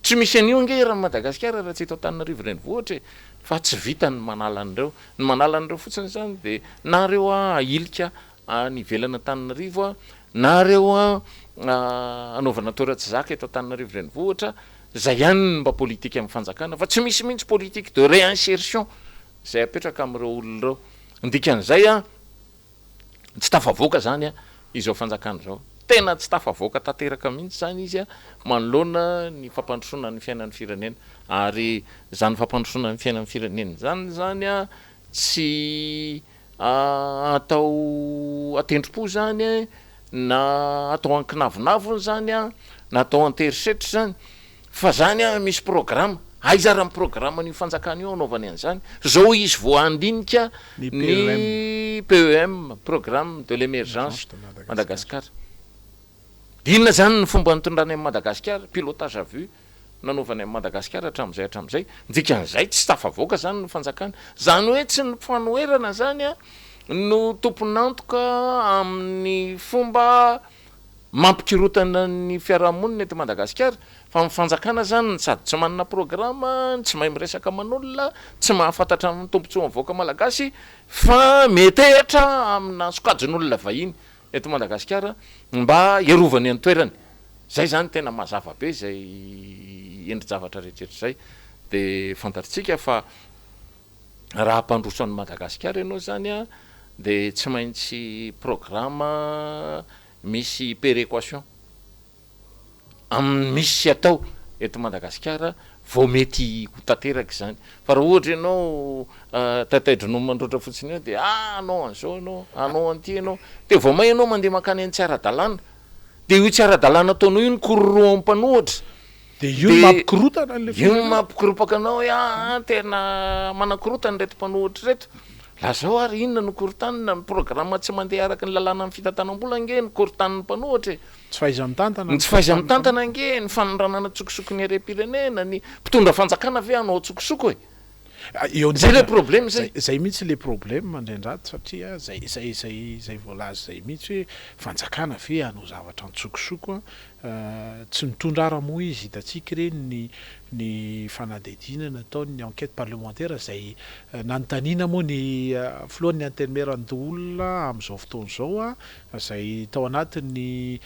tsy misy an'io nge era Madagasikara raha tsy eto Antananarivo renivohitra fa tsy vita ny manala an'ireo fotsiny zany de nareo ailika ny velana Antananarivo a nareo anaovana toeratsy zaka eto Antananarivo renivohitra zay ihany mba politika amin'ny fanjakana fa tsy misy mihitsy politique de réinsertion zay apetraka am'ireo olon'ireo ndikan'izay a tsy tafavoaka zany a izao fanjakana zao tena tsy tafavoaka tanteraka mihitsy zany izy a manoloana ny fampandrosoana ny fiainan'ny firenena ary zany fampandrosoana ny fiainan'ny firenena zany a tsy atao atendrom-po zany na atao ankinavonavony zany a na atao anterisetra zany fa zany a misy programme aiza raha miprograma ny fanjakana io anaovany an'izany zao izy vo andinika ny PEM programme de l'émergence Madagasikara inona zany ny fomba nitondrany amin'ny Madagasikara pilotage à vue nanaovany amin'ny Madagasikara hatram'izay ndikan'izay tsy tafavoaka zany ny fanjakana zany hoe tsy ny fanoerana zany a no tomponantoka amin'ny fomba mampikirotana ny fiarahamonina eto Madagasikara fa amin'ny fanjakana zany sady tsy manana programme tsy mahay miresaka aman'olona tsy mahafantatra amin'ny tombontsoa mivoaka malagasy fa metehatra amina sokajin'olona vahiny eto Madagasikara mba iarovany any toerany zay zany tena mazava be zay endry zavatra rehetrrehetra zay de fantaritsika fa raha hampandrosoan'ny Madagasikara ianao zany a de tsy maintsy programme misy péréquation misy atao eto Madagasikara vao mety ho tanteraky zany fa raha ohatra ianao tataidronao mandroatra fotsiny eo de anao an'izao anao anty anao de vao may ianao mandeha makany any tsy ara-dalàna de io tsy ara-dalàna ataonao io ny kororo ampanohatra de io mampikorotana le io mampikorotaka anao hoe tena manakorotany reto mpanohatra reto lazao ary inona no korotanina ny programma tsy mandeha araky ny lalàna ny fitantanam-bola nge ny korotaniny mpanohatra tsy faiza mitantana tsy faiza mitantana nge ny fanondranana tsokosoko ny arem-pirenena ny mpitondra fanjakana ave anao tsokosoko e zay le problème zay mihitsy le problème mandraindraty satria zay voalazy zay mihitsy hoe fanjakana ve anao zavatra ntsokosoko tsy mitondra ara-moa izy hitatsika reny ny fanadidina nataony enquête parlementaire zay nanontaniana moa ny filohan'ny antenmeran'do olona am'izao fotoana zao zay tao anatin'ny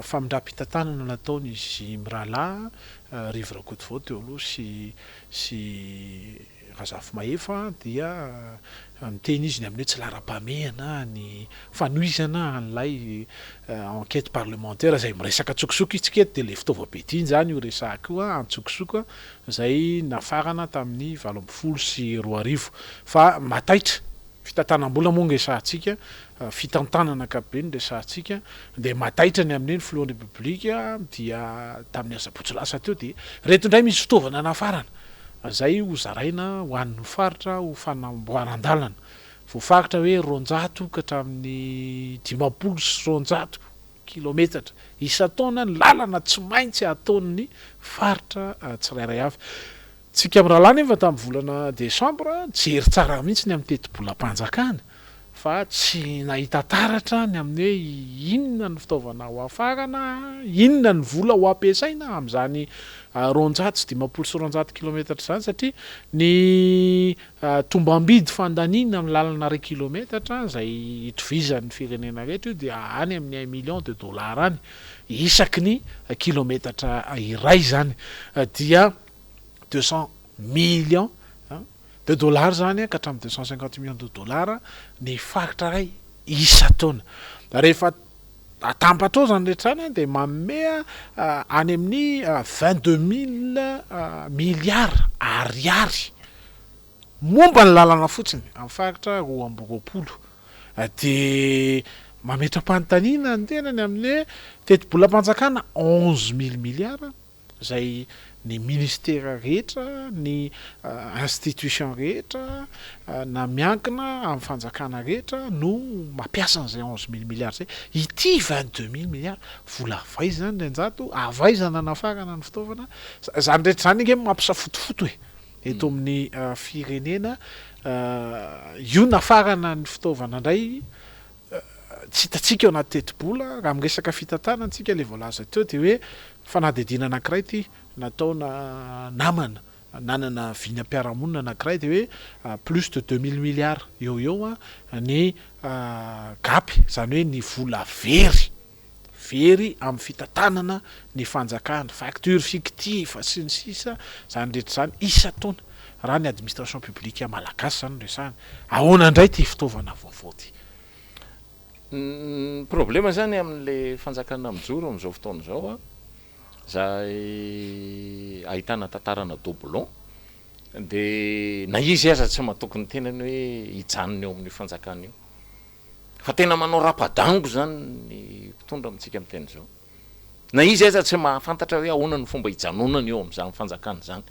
famindram-pitantanana nataony izy mirala Rivre Côte-d'Ivoire teo aloha sy Razafy Mahefa dia miteny izy ny amin'ny hoe tsy lara-pamehana ny fanoizana an'ilay enquête parlementaire zay miresaka tsokosoko itsiketo de le fitaovam-be iny zany io resahako antsokosoko zay nafarana tamin'ny 2010 fa mataitra fitantanam-bola moa ngesahantsika fitantanana ankapobeny resahantsika de mataitra ny amin'ny filohan'ny republika dia tamin'ny asabotsy teo de reto indray misy fitaovana nafarana zay ho zaraina ho an'ny faritra ho fanamboaran-dalana voafaritra hoe 200 ka hatramin'ny 50 sy 200 kilometatra isa-taona ny lalana tsy maintsy ataon'ny faritra tsirairay avy tsika am'rahalany efa tamin'ny volana desambra tsy hery tsara mihitsy ny amin'ny teti-bolam-panjakana fa tsy nahita taratra ny amin'ny hoe inona ny fitaovana ho afarana inona ny vola ho ampiasaina am'izany 200 sy 50 sy 200 kilometatra zany satria ny tombam-bidy fandanina amin'ny lalana ray kilometatra zay itovizan'ny firenena rehetra io dia any amin'ny 1 million de dollars any isaky ny kilometatra iray zany dia 200 millions de dollars zany ka hatramin'ny 250 millions de dollars ny faritra ray isa-taona rehefa atampatra ao zany rehetrany de manome any amin'ny 22 000 milliards ariary momba ny lalana fotsiny amin'ny faritra roa amby roapolo de mametra-panontaniana ny tenany amin'ny teti-bolam-panjakana 11 000 milliards zay ny ministera rehetra ny institution rehetra na miankina amin'ny fanjakana rehetra no mampiasa an'izay 11 000 milliards zay ity 22 000 milliards vola avaizany renjato avaizana nafarana ny fitaovana zany rehetra zany nge mampisafotofoto eto amin'ny firenena io nafarana ny fitaovana indray tsy hitatsika eo anaty teti-bola raha miresaka fitantanana antsika le voalaza teo de hoe fanadidina anankiray ty nataona namana nanana vinam-piarahamonina anankiray de hoe plus de 2000 milliards eo ny gapy zany hoe ny vola very amin'ny fitantanana ny fanjakana facture fictive sy ny sisa zany rehetra zany isa-taona raha ny administration publique malagasy zany resahany ahoana indray ty fitaovana vaovao ty problema zany amin'le fanjakana mijoro am'izao fotoana zao zay ahitana tantarana doublon de na izy aza tsy matokony tenany hoe hijanony eo amin'ny fanjakana io fa tena manao rapa-dango zany ny mpitondra amitsika amin'ny teny zao na izy aza tsy mahafantatra hoe ahoana ny fomba hijanonana eo am'izany fanjakana zany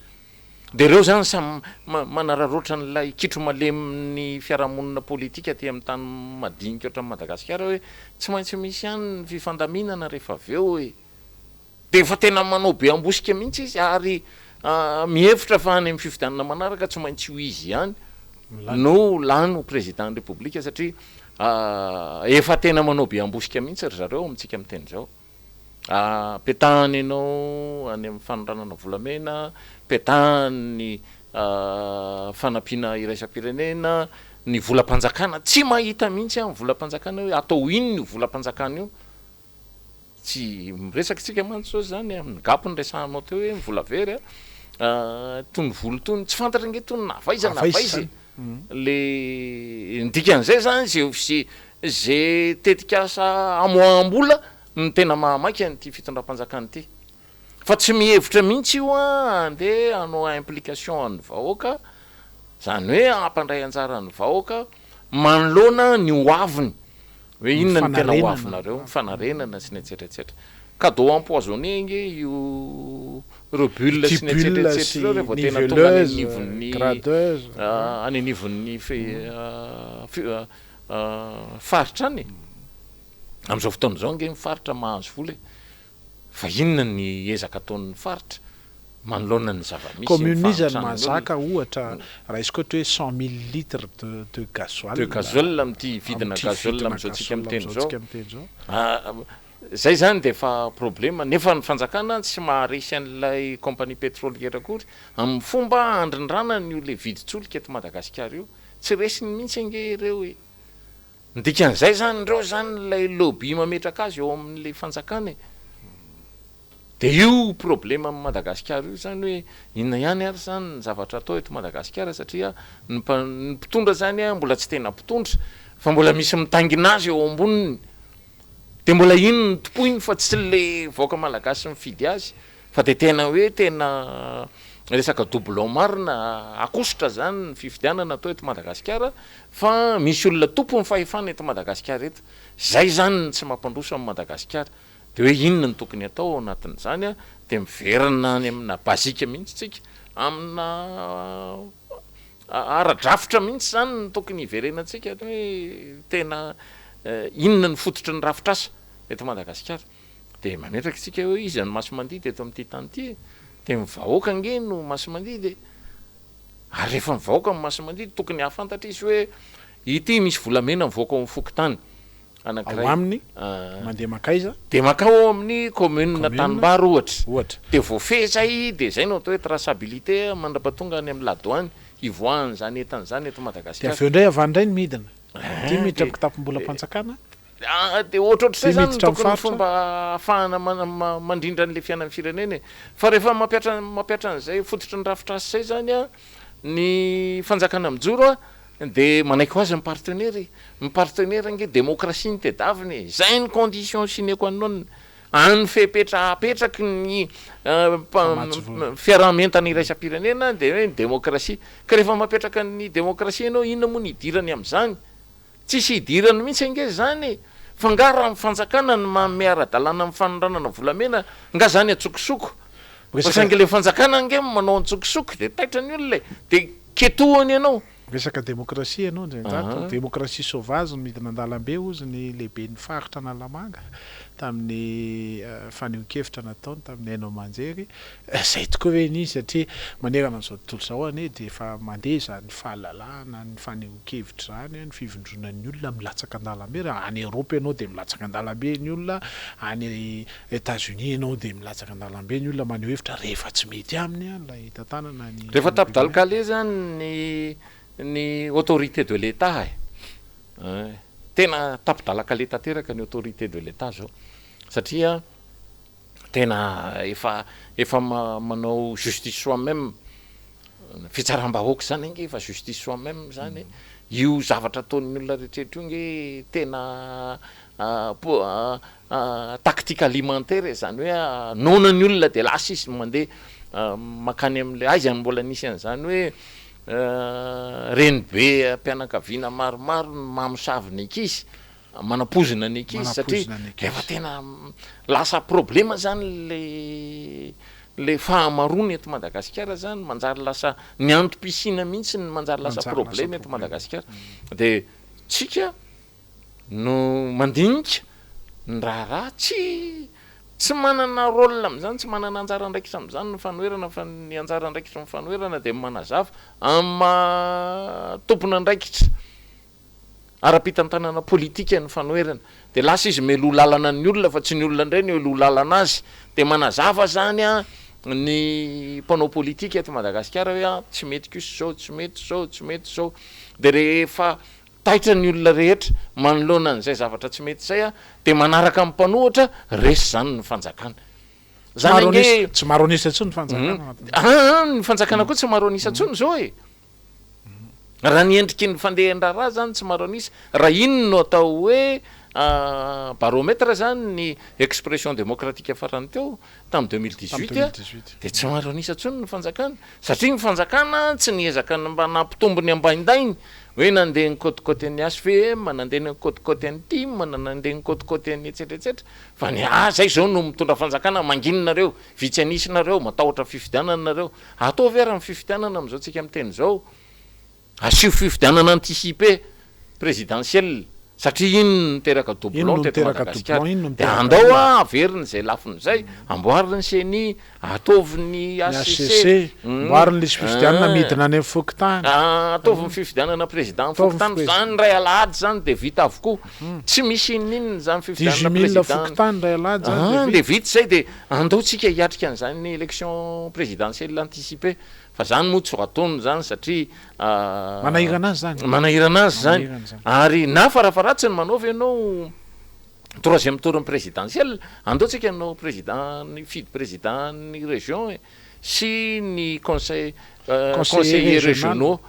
de reo zany samy manararoatra n'lay kitro maleminy fiarahamonina politika ty amin'ny tany madinika oatra Madagasikara hoe tsy maintsy misy ihany ny fifandaminana rehefa aveo hoe de efa tena manao be ambosika mihitsy izy ary mihevitra fa any amin'ny fifidianana manaraka tsy maintsy ho izy ihany no lano président république satria efa tena manao be ambosika mihitsy ry zareo amitsika amin'ny teny zao petany ianao any amin'ny fanoranana volamena petany ny fanampiana iraisam-pirenena ny volam-panjakana tsy mahita mihitsy amin'ny volam-panjakana hoe atao ino ny volam-panjakana io tsy miresaka tsika mantsy zany amin'ny gapony resahanao teo hoe vola very tony volo tony tsy fantatra nge tony navaizana avaizy le ndikan'izay zany zay tetikasa amoam-bola ny tena mahamaiky an'ity fitondram-panjakana ity fa tsy mihevitra mihitsy io a andeha anao implication an'ny vahoaka zany hoe ampandray anjara ny vahoaka manoloana ny hoaviny hoe inona ny tena hoavinareo fanarenana sy ny etsetratsetra cadeau empoisonné nge io rebule sy ny etsetratsetra reo rehefa tena tonga anivon'ny any anivon'ny faritra any am'izao fotoana zao nge mifaritra mahazo vola fa inona ny ezaka ataon'ny faritra manoloana ny zavamisy communizany mazaka ohatra raha izy koa hoe 100 millilitres de gasoil de gasoil am'ty vidina gasoil am'izao tsika miteny zao zay zany de efa problema nefa ny fanjakana tsy maharesy an'ilay compagnie pétrolière akory amin'ny fomba andrindrana io le viditsoloka eto Madagasikara io tsy resiny mihitsy ange ireo e ndikan'izay zany reo zany lay lobby mametraka azy eo amin'le fanjakana de io problema amin'ny Madagasikara io zany hoe inona ihany ary zany ny zavatra atao eto Madagasikara satria ny mpitondra zany a mbola tsy tena mpitondra fa mbola misy mitangina azy eo amboniny de mbola ino ny topoiny fa tsy le vaoaka malagasy mifidy azy fa de tena hoe tena resaka doublon marina akositra zany ny fifidianana atao eto Madagasikara fa misy olona tompony fahefana eto Madagasikara eto zay zany tsy mampandroso amin'ny Madagasikara de hoe inona ny tokony atao anatin'izany a de miverina any amina bazika mihitsy tsika amina ara-drafitra mihitsy zany ny tokony hiverenantsika hoe tena inona ny fototry ny rafitr'asa eto Madagasikara de mametraka tsika hoe izy ny maso mandidy eto amin'ity tany ity de mivahoaka nge no maso mandidy ary rehefa mivahoaka amin'ny maso mandidy tokony hahafantatra izy hoe ity misy volamena mivoaka ao mifoky tany anankiray ao aminy mandeha makaiza de makao amin'ny commune Tanimbary ohatra de voafezay de zay no atao hoe traçabilité mandrapatonga any amin'ny ladoany ivoahany zany etany zany eto Madagasikara de aveo ndray avandray ny midina ty miditra amin'ny kitapo-mbola panjakana de ohatrohatrazay zany tokony fomba ahafahana mandrindra an'le fiainan'ny firenena fa rehefa mampiatra an'izay fototry ny rafitr'asa zay zany a ny fanjakana mijoro a de manaiky ho azy mipartenaire nge démocratie ny tedaviny zay ny condition sine qua non any fepetrapetraky ny fiarahamentany iraisam-pirenena de hoe ny démocratie ka rehefa mapetraka ny démocratie ianao inona moa ny idirany am'izany tsisy idirany mihitsy ange zany fa nga raha mifanjakana ny miara-dalàna amin'ny fanondranana volamena nga zany atsokosoko fa saingy le fanjakana nge manao antsokosoko de taitra ny olona de ketohany ianao resaka démocratie ianao ndrainjato démocratie sauvage ny midina andalam-be ozy ny lehibe ny faritra Analamanga tamin'ny faneho-kevitra nataony tamin'ny hainao manjery zay tokoa hoe nizy satria manerana an'izao tontolo zao ane de efa mandeha zany fahalalana ny faneho-kevitra zany ny fivondronan'ny olona milatsaka andalam-be raha any Europe ianao de milatsaka andalam-be ny olona any États-Unis ianao de milatsaka andalam-be ny olona maneho hevitra rehefa tsy mety aminy lay tantanana ny rehefa tapidalokale zany ny autorité de l'État tena tapidalakale tanteraka ny autorité de l'État zao satria tena efa manao justice soi-même fitsaram-bahoaka zany nge efa justice soi-même zany io zavatra ataon'ny olona rehetrarehetra io nge tena tactique alimentaire zany hoe nonany olona de lasa izy mandeha makany am'le aizy any mbola nisy an'izany hoe reny be mpianakaviana maromaro mamosavy ankizy manapozina ny ankizy satria efa tena lasa problema zany le fahamarony eto Madagasikara zany manjary lasa ny antom-pisina mihitsy ny manjary lasa problema eto Madagasikara de tsika no mandinika ny raharaha tsy manana rôle am'izany tsy manana anjara andraikitra am'izany ny fanoherana fa ny anjara andraikitra ny fanoherana de manazava tompona andraikitra ara-pitantanana politika ny fanoherana de lasa izy melo lalana ny olona fa tsy ny olona indray ny elo lalana azy de manazava zany a ny mpanao politika eto Madagasikara hoe tsy mety kosa zao tsy mety zao tsy mety zao de rehefa taitra ny olona rehetra manoloana an'izay zavatra tsy mety zay a de manaraka amin'ny mpanohatra resy zany ny fanjakana zany nge tsy maro anisa tsony ny fanjakana ny fanjakana koa tsy maro anisa tsony zao e raha ny endriky ny fandehan-draharaha zany tsy maro anisa raha ino no atao hoe baromètre zany ny expression démocratique farany teo tamin'ny 2018 de tsy maro anisa ntsony ny fanjakana satria ny fanjakana tsy niezaka mba nampitombony ambaindainy hoe nandeha ny côte ny HVM nandeha ny côte ny TIM nandeha ny côte ny etsetretsetra fa ny zay zao no mitondra fanjakana mangininareo vitsy anisinareo matahotra fifidiananareo ataovy ara ny fifidianana am'izao tsika am'teny zao asio fifidianana anticipé présidentiel satria iny niteraka doublon teto Madagasikara de andao averiny zay lafiny zay amboariny seny ataovy ny ACC amboariny le fifidianana midina any amin'ny fokotany ataovy ny fifidianana président fokotany zany ray alahady zany de vita avokoa tsy misy inninny zany fifidianana président fokotany ray alahady zany de vita zay de andaotsika hiatrika an'izany élection présidentielle anticipé fa zany moa tsy ho ataony zany satria manahirana azy zany ary na farafaratsy ny manaovy ianao troisième tour ny présidentielle andaotsika ianao président ny fidy président ny région sy ny conseiller régionaux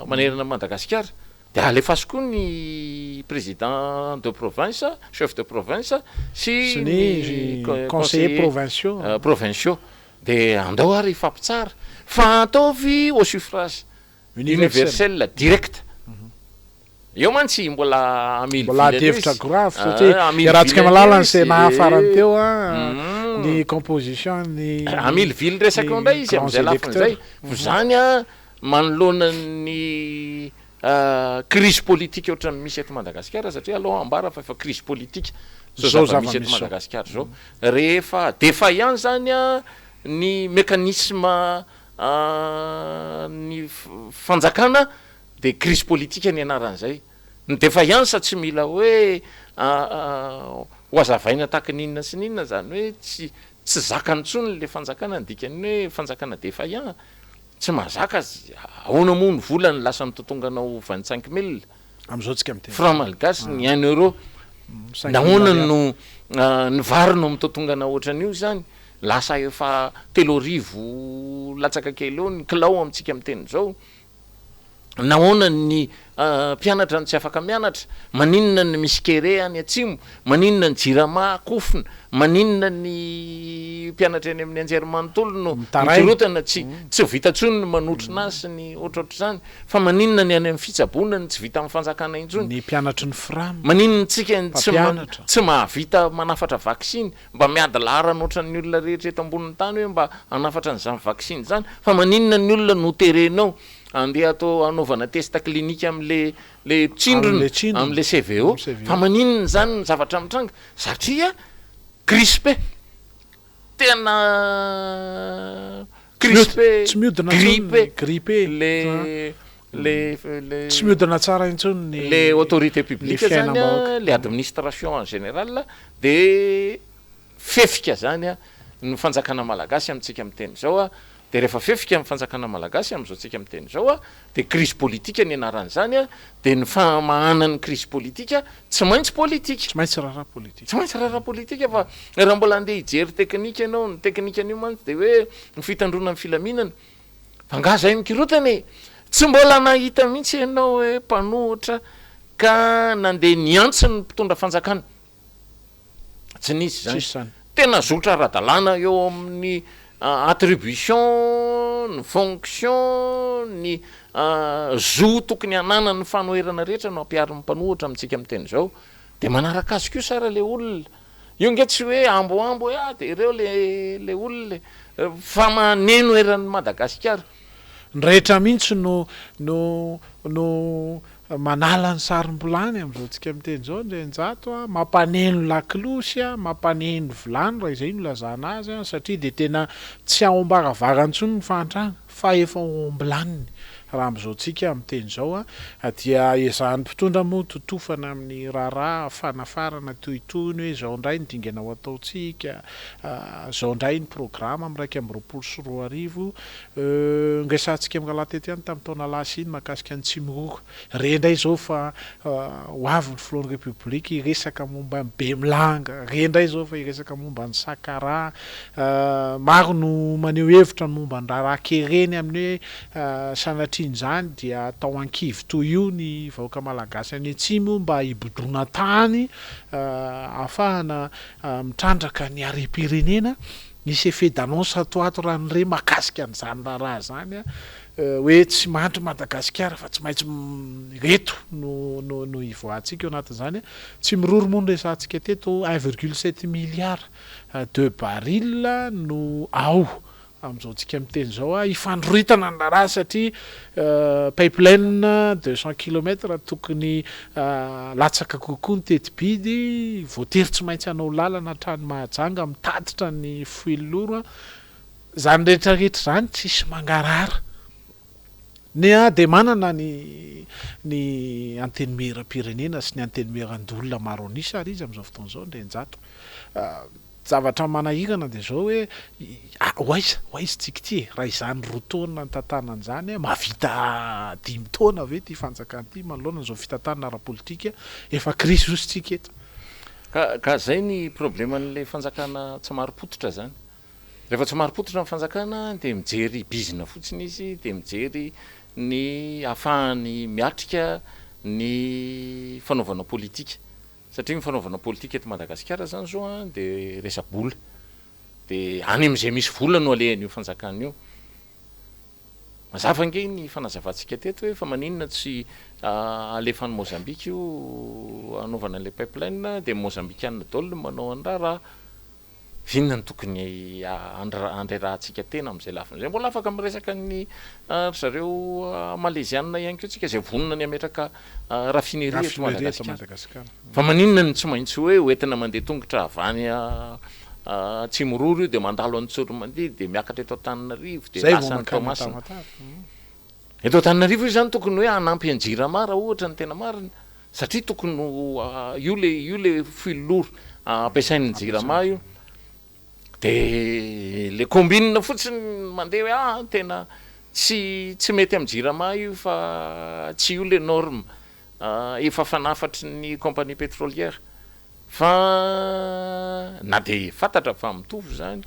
manerana Madagasikara de alefaso koa ny président de province chef de province sy ny conseiller provinciaux de andao ary fampitsara fa ataovy au suffrage universel direct eo mantsy mbola devitra grave satria rahantsika malala ny Sénat farany teo ny composition ny Amileville resaka ndray izy am'izay lafiny zay zany manoloana ny crise politique ohatran'ny misy eto Madagasikara satria aloha ambara fa efa crise politique zao misy eto Madagasikara zao rehefa défaillant zany ny mécanisme ny fanjakana de crise politique ny anaran'izay ny défaillance tsy mila hoe ho azavaina taky ninona sy ninona zany hoe tsy zakany tsony le fanjakana ndikany hoe fanjakana défaillant tsy mahazaka ahoana moa ny volany lasa mitotonganao 25 000 am'izao tsika miteny franc malgasy ny 1 euro nahoana no ny vary no mitotongana ohatran'io zany lasa efa 3 latsaka kely eo ny kilao amintsika miteny zao nahoana ny mpianatra ny tsy afaka mianatra maninona ny misy kere any atsimo maninona ny jirama kofina maninona ny mpianatra eny amin'ny anjerimanontolo no mikorotana tsy vita tsony ny manotrina azy ny ohatrohatr' zany fa maninona ny any amin'ny fitsabona ny tsy vita amin'ny fanjakana intsony ny mpianatra ny frame maninona tsika tsy mahavita manafatra vaksiny mba miady larany ohatran'ny olona rehetra eto ambonin'ny tany hoe mba anafatra n'izany vaksiny zany fa maninona ny olona no terenao andeha atao anaovana test clinique am'le tsindrona am'le CVO fa maninona zany ny zavatra mitranga satria crispé tena crispé tsy miodina grippé tsy miodina tsara intsony le autorité publique zany le administration en général de fefika zany ny fanjakana malagasy amintsika miteny zao de rehefa fefika amin'ny fanjakana malagasy am'izao tsika miteny zao de crise politique ny anarany zany de ny famahanany crise politique tsy maintsy politique tsy maintsy raharaha politique fa raha mbola andeha hijery teknika ianao ny teknika an'io mantsy de hoe ny fitandrona amin'ny filaminana fa nga zay mikirotany tsy mbola nahita mihitsy ianao hoe mpanohitra ka nandeha niantsy ny mpitondra fanjakana tsy nisy zany tena zotra ara-dalàna eo amin'ny attribution ny fonction ny zo tokony anana ny fanoherana rehetra no ampiarin'ny mpanohitra amintsika miteny zao de manaraka azy ko sara le olona io nge tsy hoe amboambo de ireo le olona fa maneno eran'ny Madagasikara ny rehetra mihitsy no manala ny sarim-bolany am'izao tsika miteny zao ndrenjato mampaneno lakilosy mampaneno vilany raha izay no lazana azy satria de tena tsy aombaravarantsony ny fantrana fa efa ombilaniny raha am'izao tsika miteny zao dia ezahany mpitondra moa totofana amin'ny raharaha fanafarana tohitony hoe zao ndray ny dinganao ataotsika zao ndray ny programa am'raiky amby 24 ngesantsika mingala tety any tamin'ny taona lasy iny mahakasika ny tsimoroko rendray zao fa ho avy ny filohan'ny république iresaka momba ny Bemilanga rendray zao fa iresaka momba ny Sakara maro no maneho hevitra ny momba ny raharaha kereny amin'ny hoe sanatria ankehitriny zany dia atao ankivy toy io ny vahoaka malagasy any atsimo mba hibodrona tany ahafahana mitrandraka ny harem-pirenena misy effet d'annonce atoato ranore makasika an'izany raharaha zany a hoe tsy mandry Madagasikara fa tsy maintsy reto no ivoahantsika eo anatin'izany tsy miroromono resantsika teto 1,7 milliard de baril no ao amin'izao tsika miteny zao a ifandroritana ny raharaha satria pipeline 200 km tokony latsaka kokoa ny tetibidy voatery tsy maintsy hanao lalana hatrany Mahajanga mitatitra ny fuel-loro zany rehetrarehetra zany tsisy mangarara de manana ny antenimieram-pirenena sy ny antenimieran-dolona maro anisa ary izy amin'izao fotoana izao ndrenjato zavatra manahirana de zao hoe oaiza tsika ty raha izany roa taona ny tantanany zany mahavita 5 taona ve ty fanjakana ty manoloana zao fitantanana ara-politika efa krisy ositsika eto ka zay ny probleman'le fanjakana tsy maro-pototra zany rehefa tsy maro-pototra ny fanjakana de mijery bizina fotsiny izy de mijery ny ahafahany miatrika ny fanaovana politika satria ny fanaovana politika eto Madagasikara zany zao de resa-bola de any am'izay misy vola no alehan'io fanjakana io mazava ange ny fanazavantsika teto hoe fa maninona tsy alefan'ny Mozambique io anaovana an'le pipeline de Mozambikianina daholo manao an'raha vinona ny tokony andrarahantsika tena am'izay lafiny zay mbola afaka miresaka ny zareo Malezianina ihany keo tsika zay vonona ny ametraka raffinerie eto Madagasikara fa maninona ny tsy maintsy hoe hoentina mandeha tongotra avany Tsimororo io de mandalo any Tsoromandia de miakatra eto Antananarivo de lasa ny Toamasina eto Antananarivo io zany tokony hoe anampy anjirama raha ohatra ny tena marina satria tokony io le fuel-loro ampiasain'ny jirama io de le combine fotsiny mandeha hoe tena tsy mety amin'ny jirama io fa tsy io le norme efa fanafatry ny compagnie pétrolière fa na de fantatra fa mitovy zany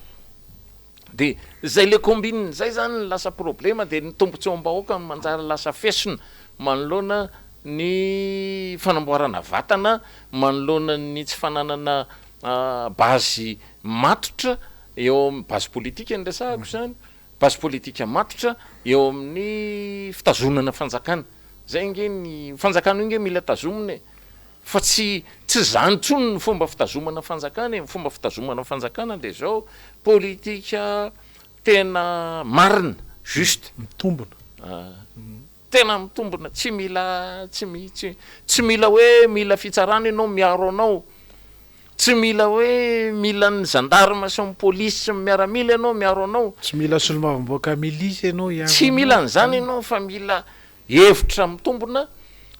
de zay le combine zay zany lasa problema de ny tombontsoam-bahoaka ny manjara lasa fesona manoloana ny fanamboarana vatana manoloana ny tsy fananana bazy matotra eo amin'ny bazy politika ny resahako zany bazy politika matotra eo amin'ny fitazonana fanjakana zay nge ny fanjakana io nge mila tazomina fa tsy zany tsony ny fomba fitazomana fanjakana fomba fitazomana fanjakana de zao politika tena marina juste mitombona tena mitombona tsy mila hoe mila fitsarana ianao miaro anao tsy mila hoe mila ny gendarme sy ny police sy miaramila ianao miaro anao tsy mila solomavamboaka milisy ianao tsy mila n'zany ianao fa mila hevitra mitombona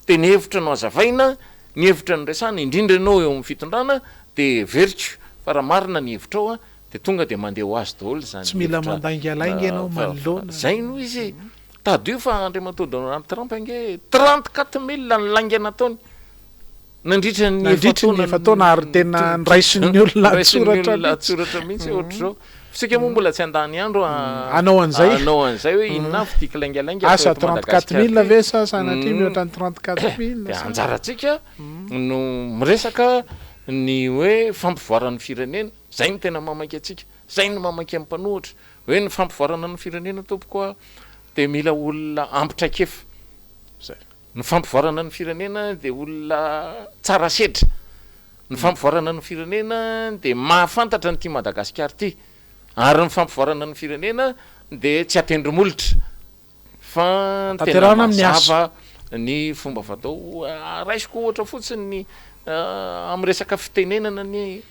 de ny hevitra no azavaina ny hevitra ny resana indrindra ianao eo amin'ny fitondrana de vertu fa raha marina ny hevitra ao de tonga de mandeha ho azy daholo zany tsy mila mandaingalainga ianao manoloana zay no izy tadio fa Andriamatoa Donald Trump ange 34 000 ny laingana taony nandritra ny efa taona ary tena nraisin'ny olona tsoratra mihitsy ohatra zao fisika moa mbola tsy andany andro anao an'zay hoe inona fitika laingalainga asa 34 000 ve sa sanatria mihoatra ny 34 000 de anjaratsika no miresaka ny hoe fampivoarany firenena zay ny tena mamaky atsika zay ny mamaky amin'ny mpanohitra hoe ny fampivoarana ny firenena tompokoa de mila olona ampitraikefa zay ny fampivoarana ny firenena de olona tsara sedra ny fampivoarana ny firenena de mahafantatra nyty Madagasikara ty ary ny fampivoarana ny firenena de tsy atendromolotra fa tena mazava ny fomba fatao raisiko ohatra fotsiny ny amin'ny resaka fitenenana ny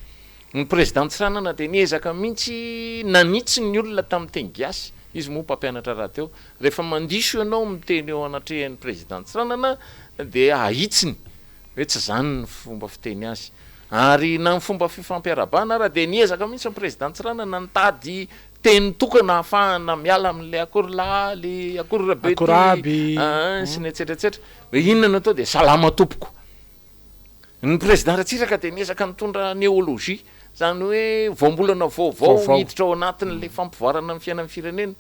président Tsiranana de niezaka mihitsy nanitsy ny olona tamin'ny teny gasy izy moa mpampianatra raha teo rehefa mandiso ianao miteny eo anatrehan'ny président Tsiranana de ahitsiny hoe tsy zany ny fomba fiteny azy ary na ny fomba fifampiarabana raha de niezaka mihitsy ny président Tsiranana nitady teny tokana ahafahana miala amin'le akory laly akory rabety sy ny etsetratsetra hoe inona no atao de salama tompoko ny président Ratsiraka de niezaka nitondra néologie zany hoe voambolana vaovao hiditra ao anatin'le fampivoarana ny fiainan'ny firenena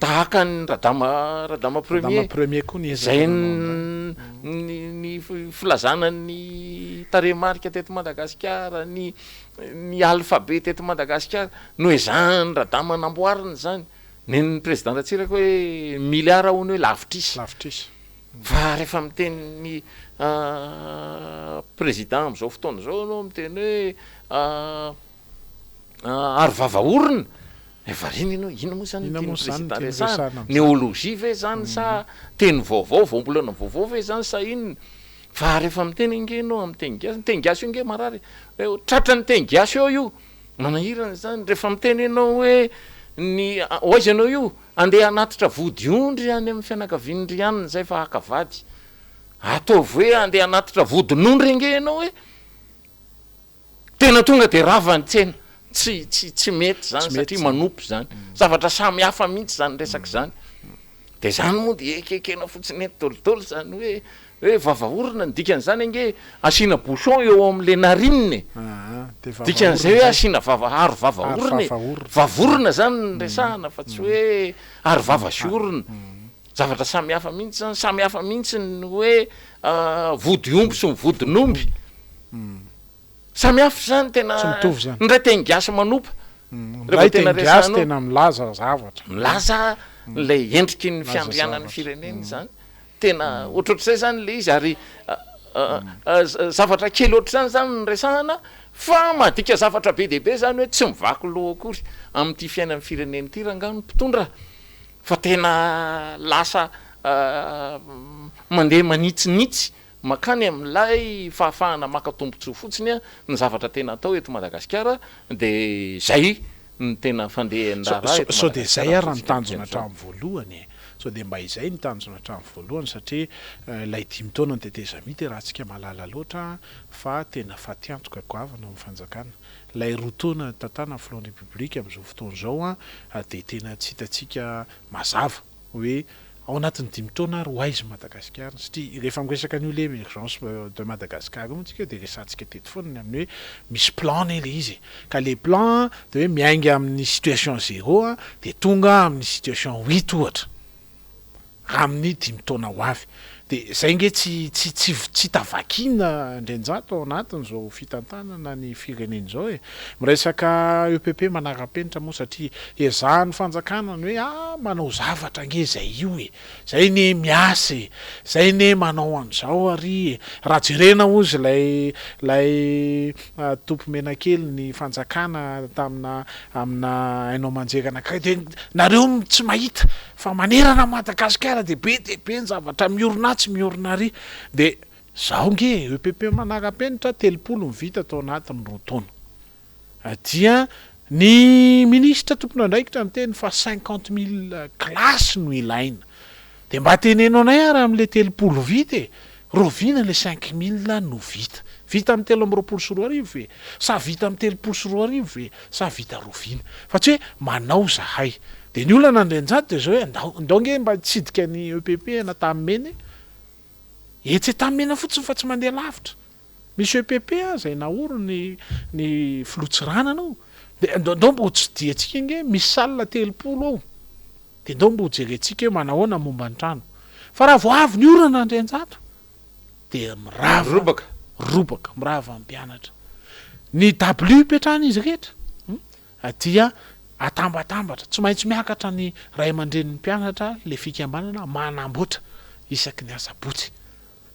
tahaka ny radama premier koa ny zay ny filazana ny taremarika teto Madagasikara ny alphabet teto Madagasikara no zany radama namboarina zany ny président Ratsiraka hoe milliard hony hoe lavitrisy fa rehefa miteny président am'izao fotoana zao anao miteny hoe ary vavaorona variny ianao ino moa zany président resahana néologie ve zany sa teny vaovao voambolana vaovao ve zany sa inona fa rehefa miteny inge ianao amin'ny teny gasy io inge marary hoe tratrany teny gasy io manahirana zany rehefa miteny ianao hoe ny oaizy anao io andeha anatitra vodiondry any amin'ny fianakavian'ndrianina zay fa hakavady ataovy hoe andeha anatitra vodinondry inge ianao hoe tena tonga de ravany tsena tsy mety zany satria manompy zany zavatra samy hafa mihitsy zany resaky zany de zany moa de ekekena fotsiny tolotolo zany hoe vavaorona ny dikan'izany inge asina bouchon eo am'le narininy dikan'izay hoe asina ary vavaorona vavorona zany resahana fa tsy hoe ary vava sy orona zavatra samy hafa mihitsy zany samy hafa mihitsy ny hoe vody omby sy mivodin'omby samy hafa zany tena ndray teny gasy manompa rehefa tena resahana tena milaza zavatra milaza le endriky ny fiandrianan'ny fireneny zany tena ohatrohatr'izay zany le izy ary zavatra kely ohatr' zany ny resahana fa madika zavatra be dehibe zany hoe tsy mivaky loha akory amin'ity fiainan'ny fireneny ity rangano mpitondra fa tena lasa mandeha manitsinitsy makany amin'ilay fahafahana maka tombontsoa fotsiny ny zavatra tena atao eto Madagasikara de zay ny tena fandehandraha so de zay ary nitanjona hatramin'ny voalohany so de mba izay nitanjona hatramin'ny voalohany satria lay 10 taona ny teteza mity raha tsika malala loatra fa tena fatiantoka goavana amin'ny fanjakana lay roa taona tantana filohan'ny république am'izao fotoana zao de tena tsy hitatsika mazava hoe ao anatin'ny 10 taona ary hoaizy Madagasikara satria rehefa miresaka an'io le emergence de Madagascar moa tsika de resantsika teto foana amin'ny hoe misy plan ne le izy ka le plan de hoe miainga amin'ny situation 0 de tonga amin'ny situation 8 ohatra amin'ny 10 taona ho avy de zay nge tsy tavakina ndrenjato ao anatin'izao fitantanana ny fireneny zao miresaka EPP manara-penitra moa satria ezahany fanjakana ny hoe manao zavatra nge zay io zay ne miasy zay ne manao an'izao ary raha jerena ozy lay tompo menakely ny fanjakana amina hainao manjery anankiray de nareo tsy mahita fa manerana Madagasikara de be ny zavatra miorina tsy miorina ary de zao nge EPP manara-penitra 30 mivita tao anatin'ny roa taona dia ny ministra tompona andraikitra miteny fa 50 000 klasy no ilaina de mba tenenao anay ary am'le 30 vita rovina le 5 000 no vita amin'ny 324 ve sa vita amin'ny 324 ve sa vita rovina fa tsy hoe manao zahay de ny olona nandrenjato de zao hoe ndao nge mba tsidika ny EPP na tamimeny etsy tamimena fotsiny fa tsy mandeha lavitra misy EPP zay naoro ny filotsirananao de ndao mbo tsy diatsika nge misy salina 30 ao de ndao mbo jerentsika hoe manahoana momba ny trano fa raha vo avy ny orana nandrenjato de mirava robaka mirava amin'ny mpianatra ny W petrahana izy rehetra dia atambatambatra tsy maintsy miakatra ny ray aman-dreniny mpianatra le fikambanana manamboatra isaky ny asabotsy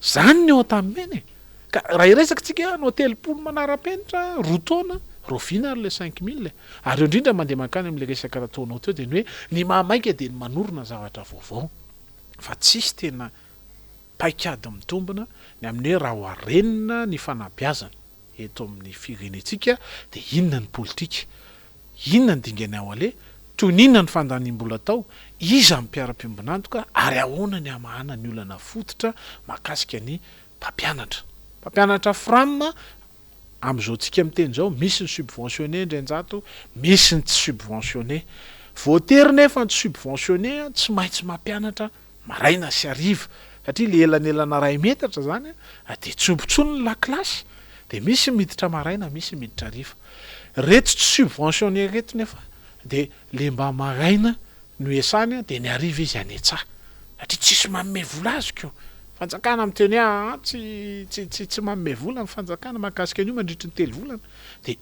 zany ny ao tamimeny ka raha iresaka tsika anao 30 manara-penitra roa taona rovina ary le 5 000 ary indrindra mandeha mankany am'le resaka raha taonao teo de ny hoe ny mahamaika de ny manorona zavatra vaovao fa tsisy tena paikady mitombona ny amin'ny hoe raha hoarenina ny fanabeazana eto amin'ny firenetsika de inona ny politika inona ny dingany ao ale toy ninona ny fandaniam-bola tao iza mpiara-piombonantoka ary ahoana ny amahana ny olana fototra makasika ny mpampianatra frame am'izao tsika miteny zao misy ny subventionné ndrenjato misy ny tsy subventionné voatery nefa ny subventionné tsy maintsy mampianatra maraina sy ariva satria le elanelana ray metatra zany de tsombontsony lakilasy de misy miditra maraina misy miditra ariva reto tsy subventionné reto nefa de le mba maraina no esany de ny ariva izy anetsa satria tsisy manome vola azoko fanjakana amiteny tsy manome vola ny fanjakana mahakasika an'io mandritry ny telo volana de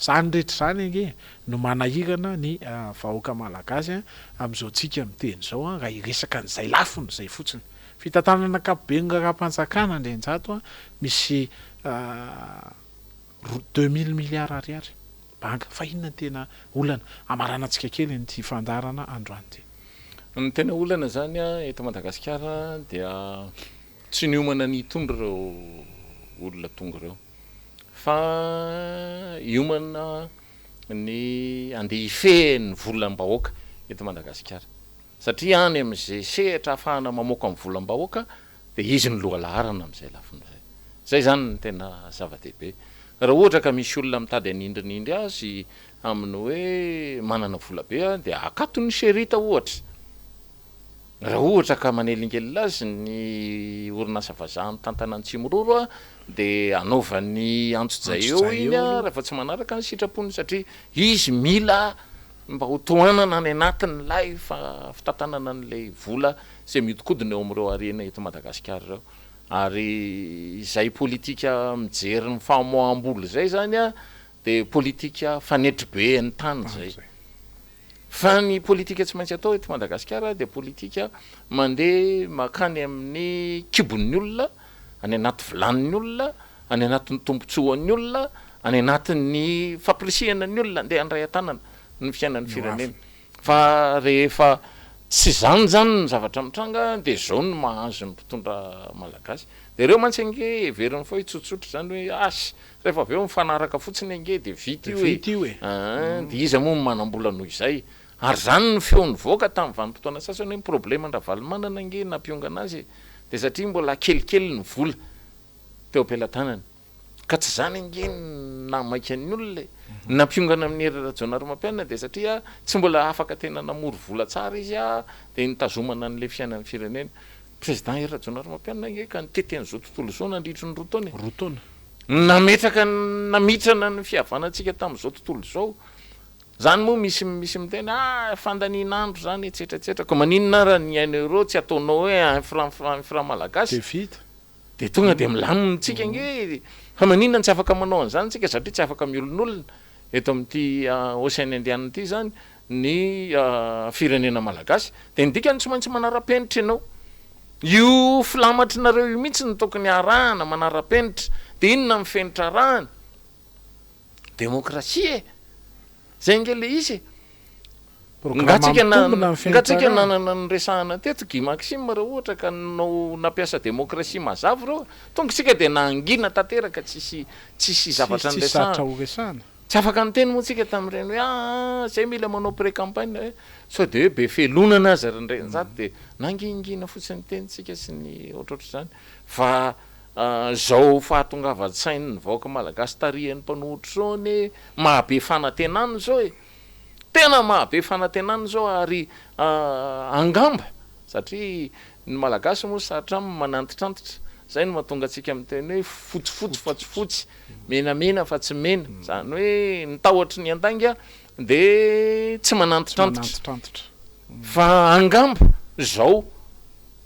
zany rehetra zany ange no manahirana ny vahoaka malagasy am'izao tsika miteny zao raha iresaka n'izay lafiny zay fotsiny fitantanana akapobe raha-panjakana ndrenjato misy 2000 milliards ariary banga fa inona tena olana amarana antsika kely nyty fandarana androany ty ny tena olana zany eto Madagasikara dia tsy niomana ny tondra reo olona tonga reo fa iomana ny andeha ifehy ny volam-bahoaka eto Madagasikara satria any am'izay sehatra ahafahana mamoaka amin'ny volam-bahoaka de izy ny loha laharana am'izay lafin'izay zay zany ny tena zava-dehibe raha ohatra ka misy olona mitady anindrinindry azy amin'ny hoe manana vola be de akato ny serita ohatra raha ohatra ka manelingelina azy ny orinasa vazaha tantana Antsimororo de anaovany antso-jay eo iny rehefa tsy manaraka ny sitrapony satria izy mila mba ho tohanana any anatiny lay fitantanana an'lay vola zay miodikodina eo am'ireo arena eto Madagasikara reo ary izay politika mijery ny famoaham-bola zay zany de politika fanetry be ny tany zay fa ny politika tsy maintsy atao eto Madagasikara de politika mandeha makany amin'ny kibon'ny olona any anaty vilanin'ny olona any anatin'ny tombotsoan'ny olona any anatin'ny fampirisihana ny olona andeha andray an-tanana ny fiainan'ny firenena fa rehefa tsy zany ny zavatra mitranga de zao ny mahazo ny mpitondra malagasy de reo mantsy ange veriny foa tsotsotra zany hoe asy rehefa aveo mifanaraka fotsiny ange de vity io de izy moa manambola noho izay ary zany ny feon'ny voaka tamin'ny vanim-potoana sasany hoe problema ndravalymanana ange nampiongana azy de satria mbola kelikely ny vola teo am-pelantanany ka tsy zany ange namaika ny olona nampiongana amin'ny Rajaonarimampianina de satria tsy mbola afaka tena namory vola tsara izy de nitazomana an'le fiainan'ny firenena président Rajaonarimampianina ange ka niteten'izao tontolo zao nandritry ny roa taona namitrana ny fihavanantsika tamin'izao tontolo zao zany moa misy miteny fandaninandro zany etsetratsetra ko maninona raha ny aina tsy ataonao hoe fra malagasy de tonga de milamintsika nge fa maninona tsy afaka manao an'izany tsika satria tsy afaka miolon'olona eto amin'ity Océan Indiana ity zany ny firenena malagasy de ndikany tsy maintsy manara-penitra ianao io filamatrinareo io mihitsy ny tokony arahana manara-penitra de inona mifenitra arahana demokrasia zay nge le izy ngatsika nanana ny resahana teto Maxime raha ohatra ka nao nampiasa demokrasia mazava reo tonga tsika de nangina tanteraka tsisy zavatra nyresahana tsy afaka nyteny moa tsika tamin'ireny hoe zay mila manao pré-campagne sao de be felonana azy rendrany de nangingina fotsiny teny tsika sy ny ohatroatra zany fa zao fahatongava-tsainy ny vahoaka malagasy tarihan'ny mpanohitra zao ny mahabe fanantenany zao tena mahabe fanantenany zao ary angamba satria ny malagasy moa saratra manantitrantitra zay no mahatonga atsika amiteny hoe fotsifotsy fa tsy fotsy menamena fa tsy mena zany hoe nitahotra ny andanga de tsy manantitrantitra fa angamba zao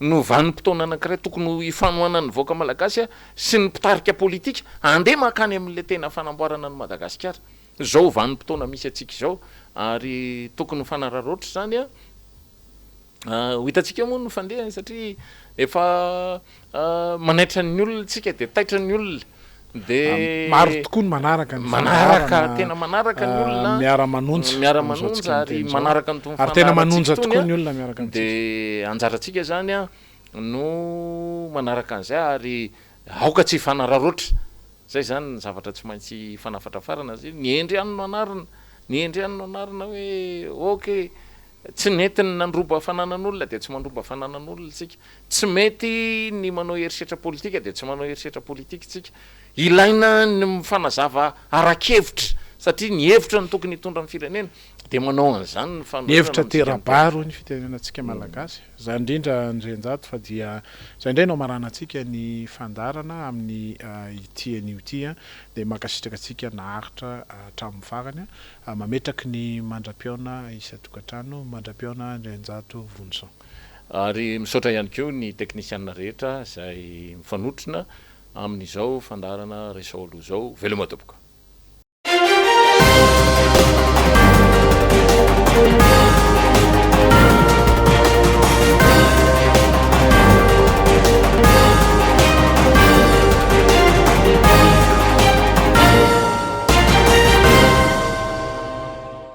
no vanim-potoana anankiray tokony ifanohana ny vahoaka malagasy sy ny mpitarika politika andeha makany amin'le tena fanamboarana ny Madagasikara zao vanim-potoana misy atsika zao ary tokony fanararoatra zany ho hitatsika moa no fandeha satria efa manaitra ny olona tsika de taitra ny olona de maro tokoa ny manaraka tena manaraka ny olona miara-manonja ary manaraka ny ary tena manonja tokoa ny olona miaraka de anjaratsika zany no manaraka an'izay ary aoka tsy fanararoatra zay zany ny zavatra tsy maintsy fanafatra farana zay ny endry any no anarina hoe ok tsy netiny nandroba fananan'olona de tsy mandroba fananan'olona tsika tsy mety ny manao herisetra politika de tsy manao herisetra politika tsika ilaina ny mifanazava arakevitra satria ny hevitra ny tokony hitondra amin'ny firenena de manao an'izany ny hevitra terabaro ny fitenenantsika malagasy za indrindra ndrenjato fa dia za indray no maranantsika ny fandarana amin'ny itian'io ty a de makasitraka atsika naharitra hatramin'ny farany a mametraky ny mandram-piona isa-tokantrano mandram-piona ndrenjato vonson ary misaotra ihany keo ny teknisianina rehetra zay mifanotrona amin'izao fandarana resaolo zao veloma topoka